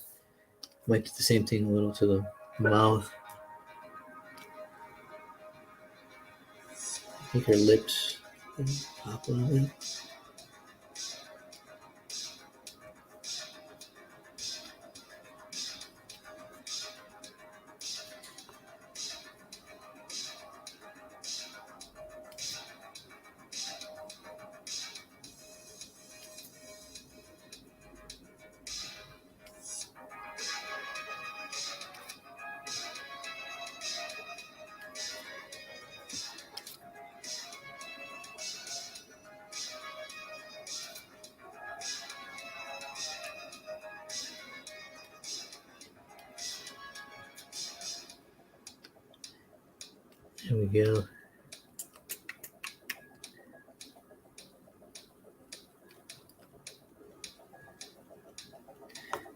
Might do the same thing a little to the mouth. I think her lips pop a little bit. There we go.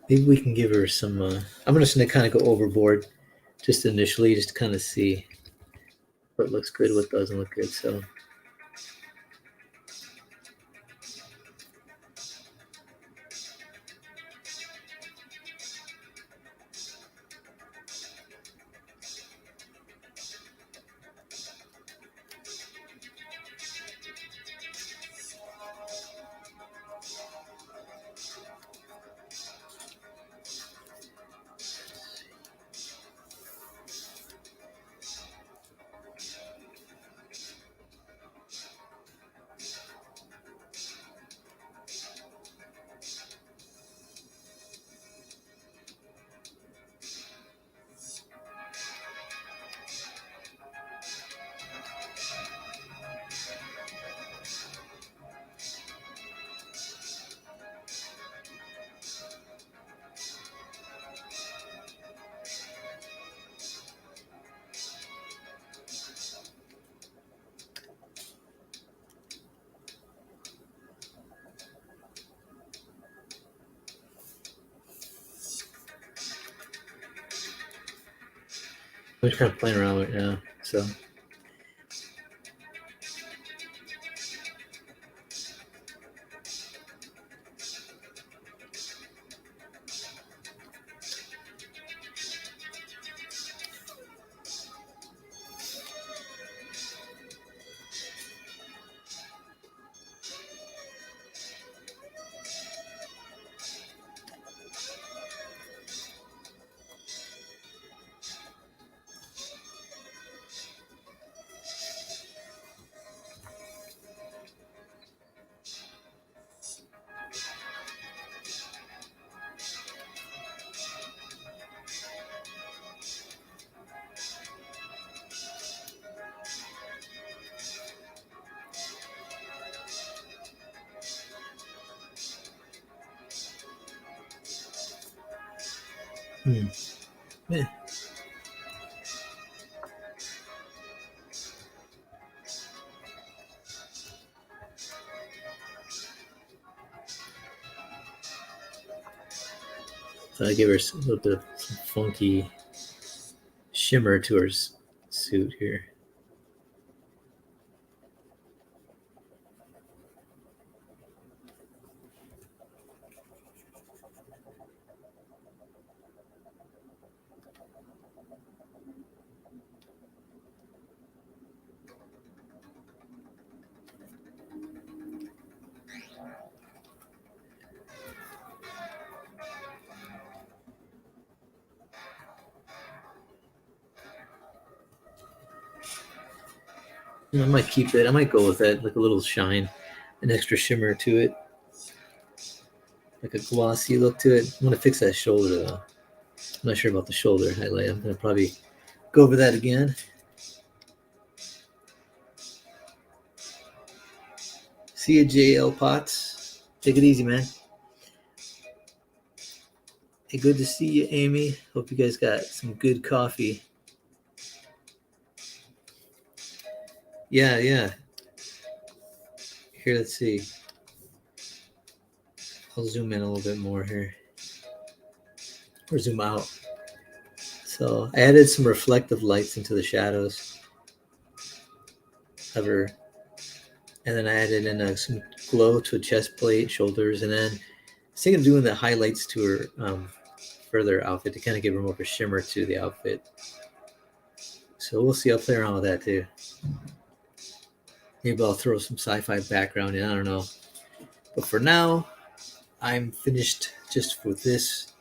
Maybe we can give her some. I'm just gonna kind of go overboard, just initially, just to kind of see what looks good, what doesn't look good. So. I'm just kind of playing around right now. So. Yeah. So I give her a little bit of some funky shimmer to her suit here. I might keep it. I might go with that, like a little shine, an extra shimmer to it, like a glossy look to it. I'm gonna fix that shoulder though. I'm not sure about the shoulder highlight. I'm gonna probably go over that again. See you, JL Potts. Take it easy, man. Hey, good to see you, Amy. Hope you guys got some good coffee. Yeah. Here, let's see. I'll zoom in a little bit more here. Or zoom out. So I added some reflective lights into the shadows of her. And then I added in some glow to a chest plate, shoulders, and then I was thinking of doing the highlights to her further outfit to kind of give her more of a shimmer to the outfit. So we'll see. I'll play around with that too. Maybe I'll throw some sci-fi background in. I don't know. But for now, I'm finished just with this,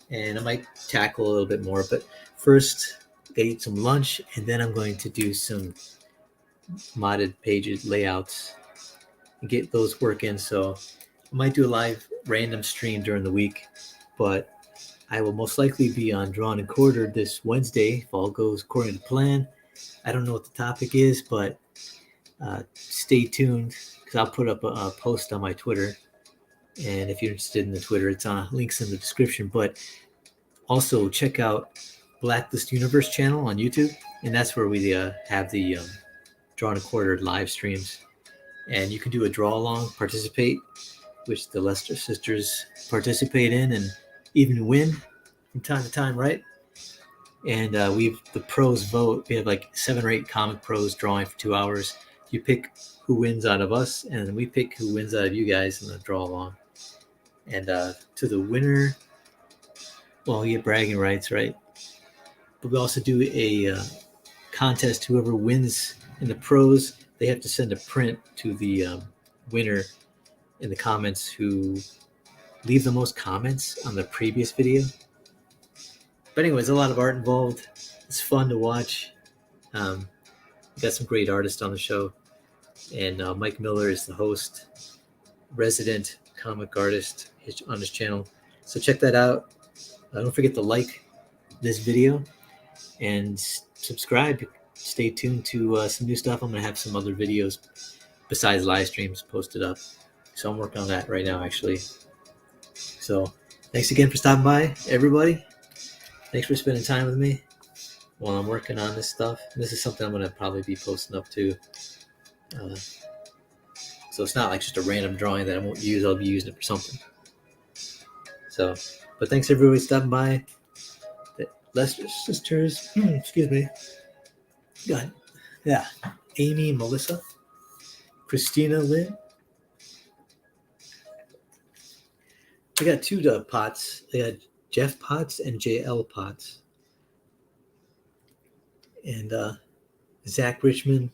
and I might tackle a little bit more. But first, I eat some lunch, and then I'm going to do some modded pages layouts and get those working. So I might do a live random stream during the week, but I will most likely be on Drawn and Quartered this Wednesday if all goes according to plan. I don't know what the topic is, but stay tuned because I'll put up a post on my Twitter. And if you're interested in the Twitter, it's on links in the description. But also check out Blacklist Universe channel on YouTube, and that's where we have the Drawn and Quartered live streams. And you can do a draw along, participate, which the Lester sisters participate in and even win from time to time, right? And the pros vote. We have like 7 or 8 comic pros drawing for 2 hours. You pick who wins out of us, and then we pick who wins out of you guys in the draw along. And to the winner, well, you get bragging rights, right? But we also do a contest. Whoever wins in the pros, they have to send a print to the winner in the comments who leave the most comments on the previous video. But anyways, a lot of art involved. It's fun to watch. We got some great artists on the show, and Mike Miller is the host, resident comic artist on his channel. So check that out. Don't forget to like this video and subscribe. Stay tuned to some new stuff. I'm going to have some other videos besides live streams posted up. So I'm working on that right now, actually. So thanks again for stopping by, everybody. Thanks for spending time with me while I'm working on this stuff. This is something I'm going to probably be posting up too. So it's not like just a random drawing that I won't use. I'll be using it for something. So, but thanks everybody stopping by. The Lester sisters, excuse me. God, yeah. Amy, Melissa, Christina, Lynn. I got 2 Potts. I got Jeff Potts and JL Potts. And Zach Richmond,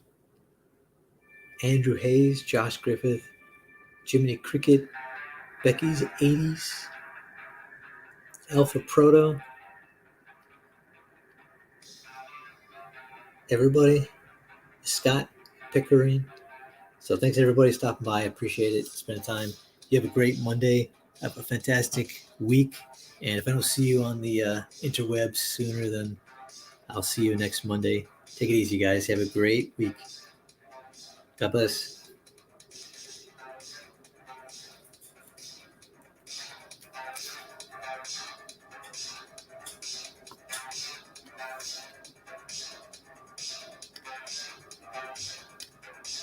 Andrew Hayes, Josh Griffith, Jiminy Cricket, Becky's 80s, Alpha Proto, everybody, Scott Pickering. So thanks everybody stopping by. I appreciate it. Spending time. You have a great Monday. Have a fantastic week. And if I don't see you on the interwebs sooner, then I'll see you next Monday. Take it easy, guys. Have a great week. God bless.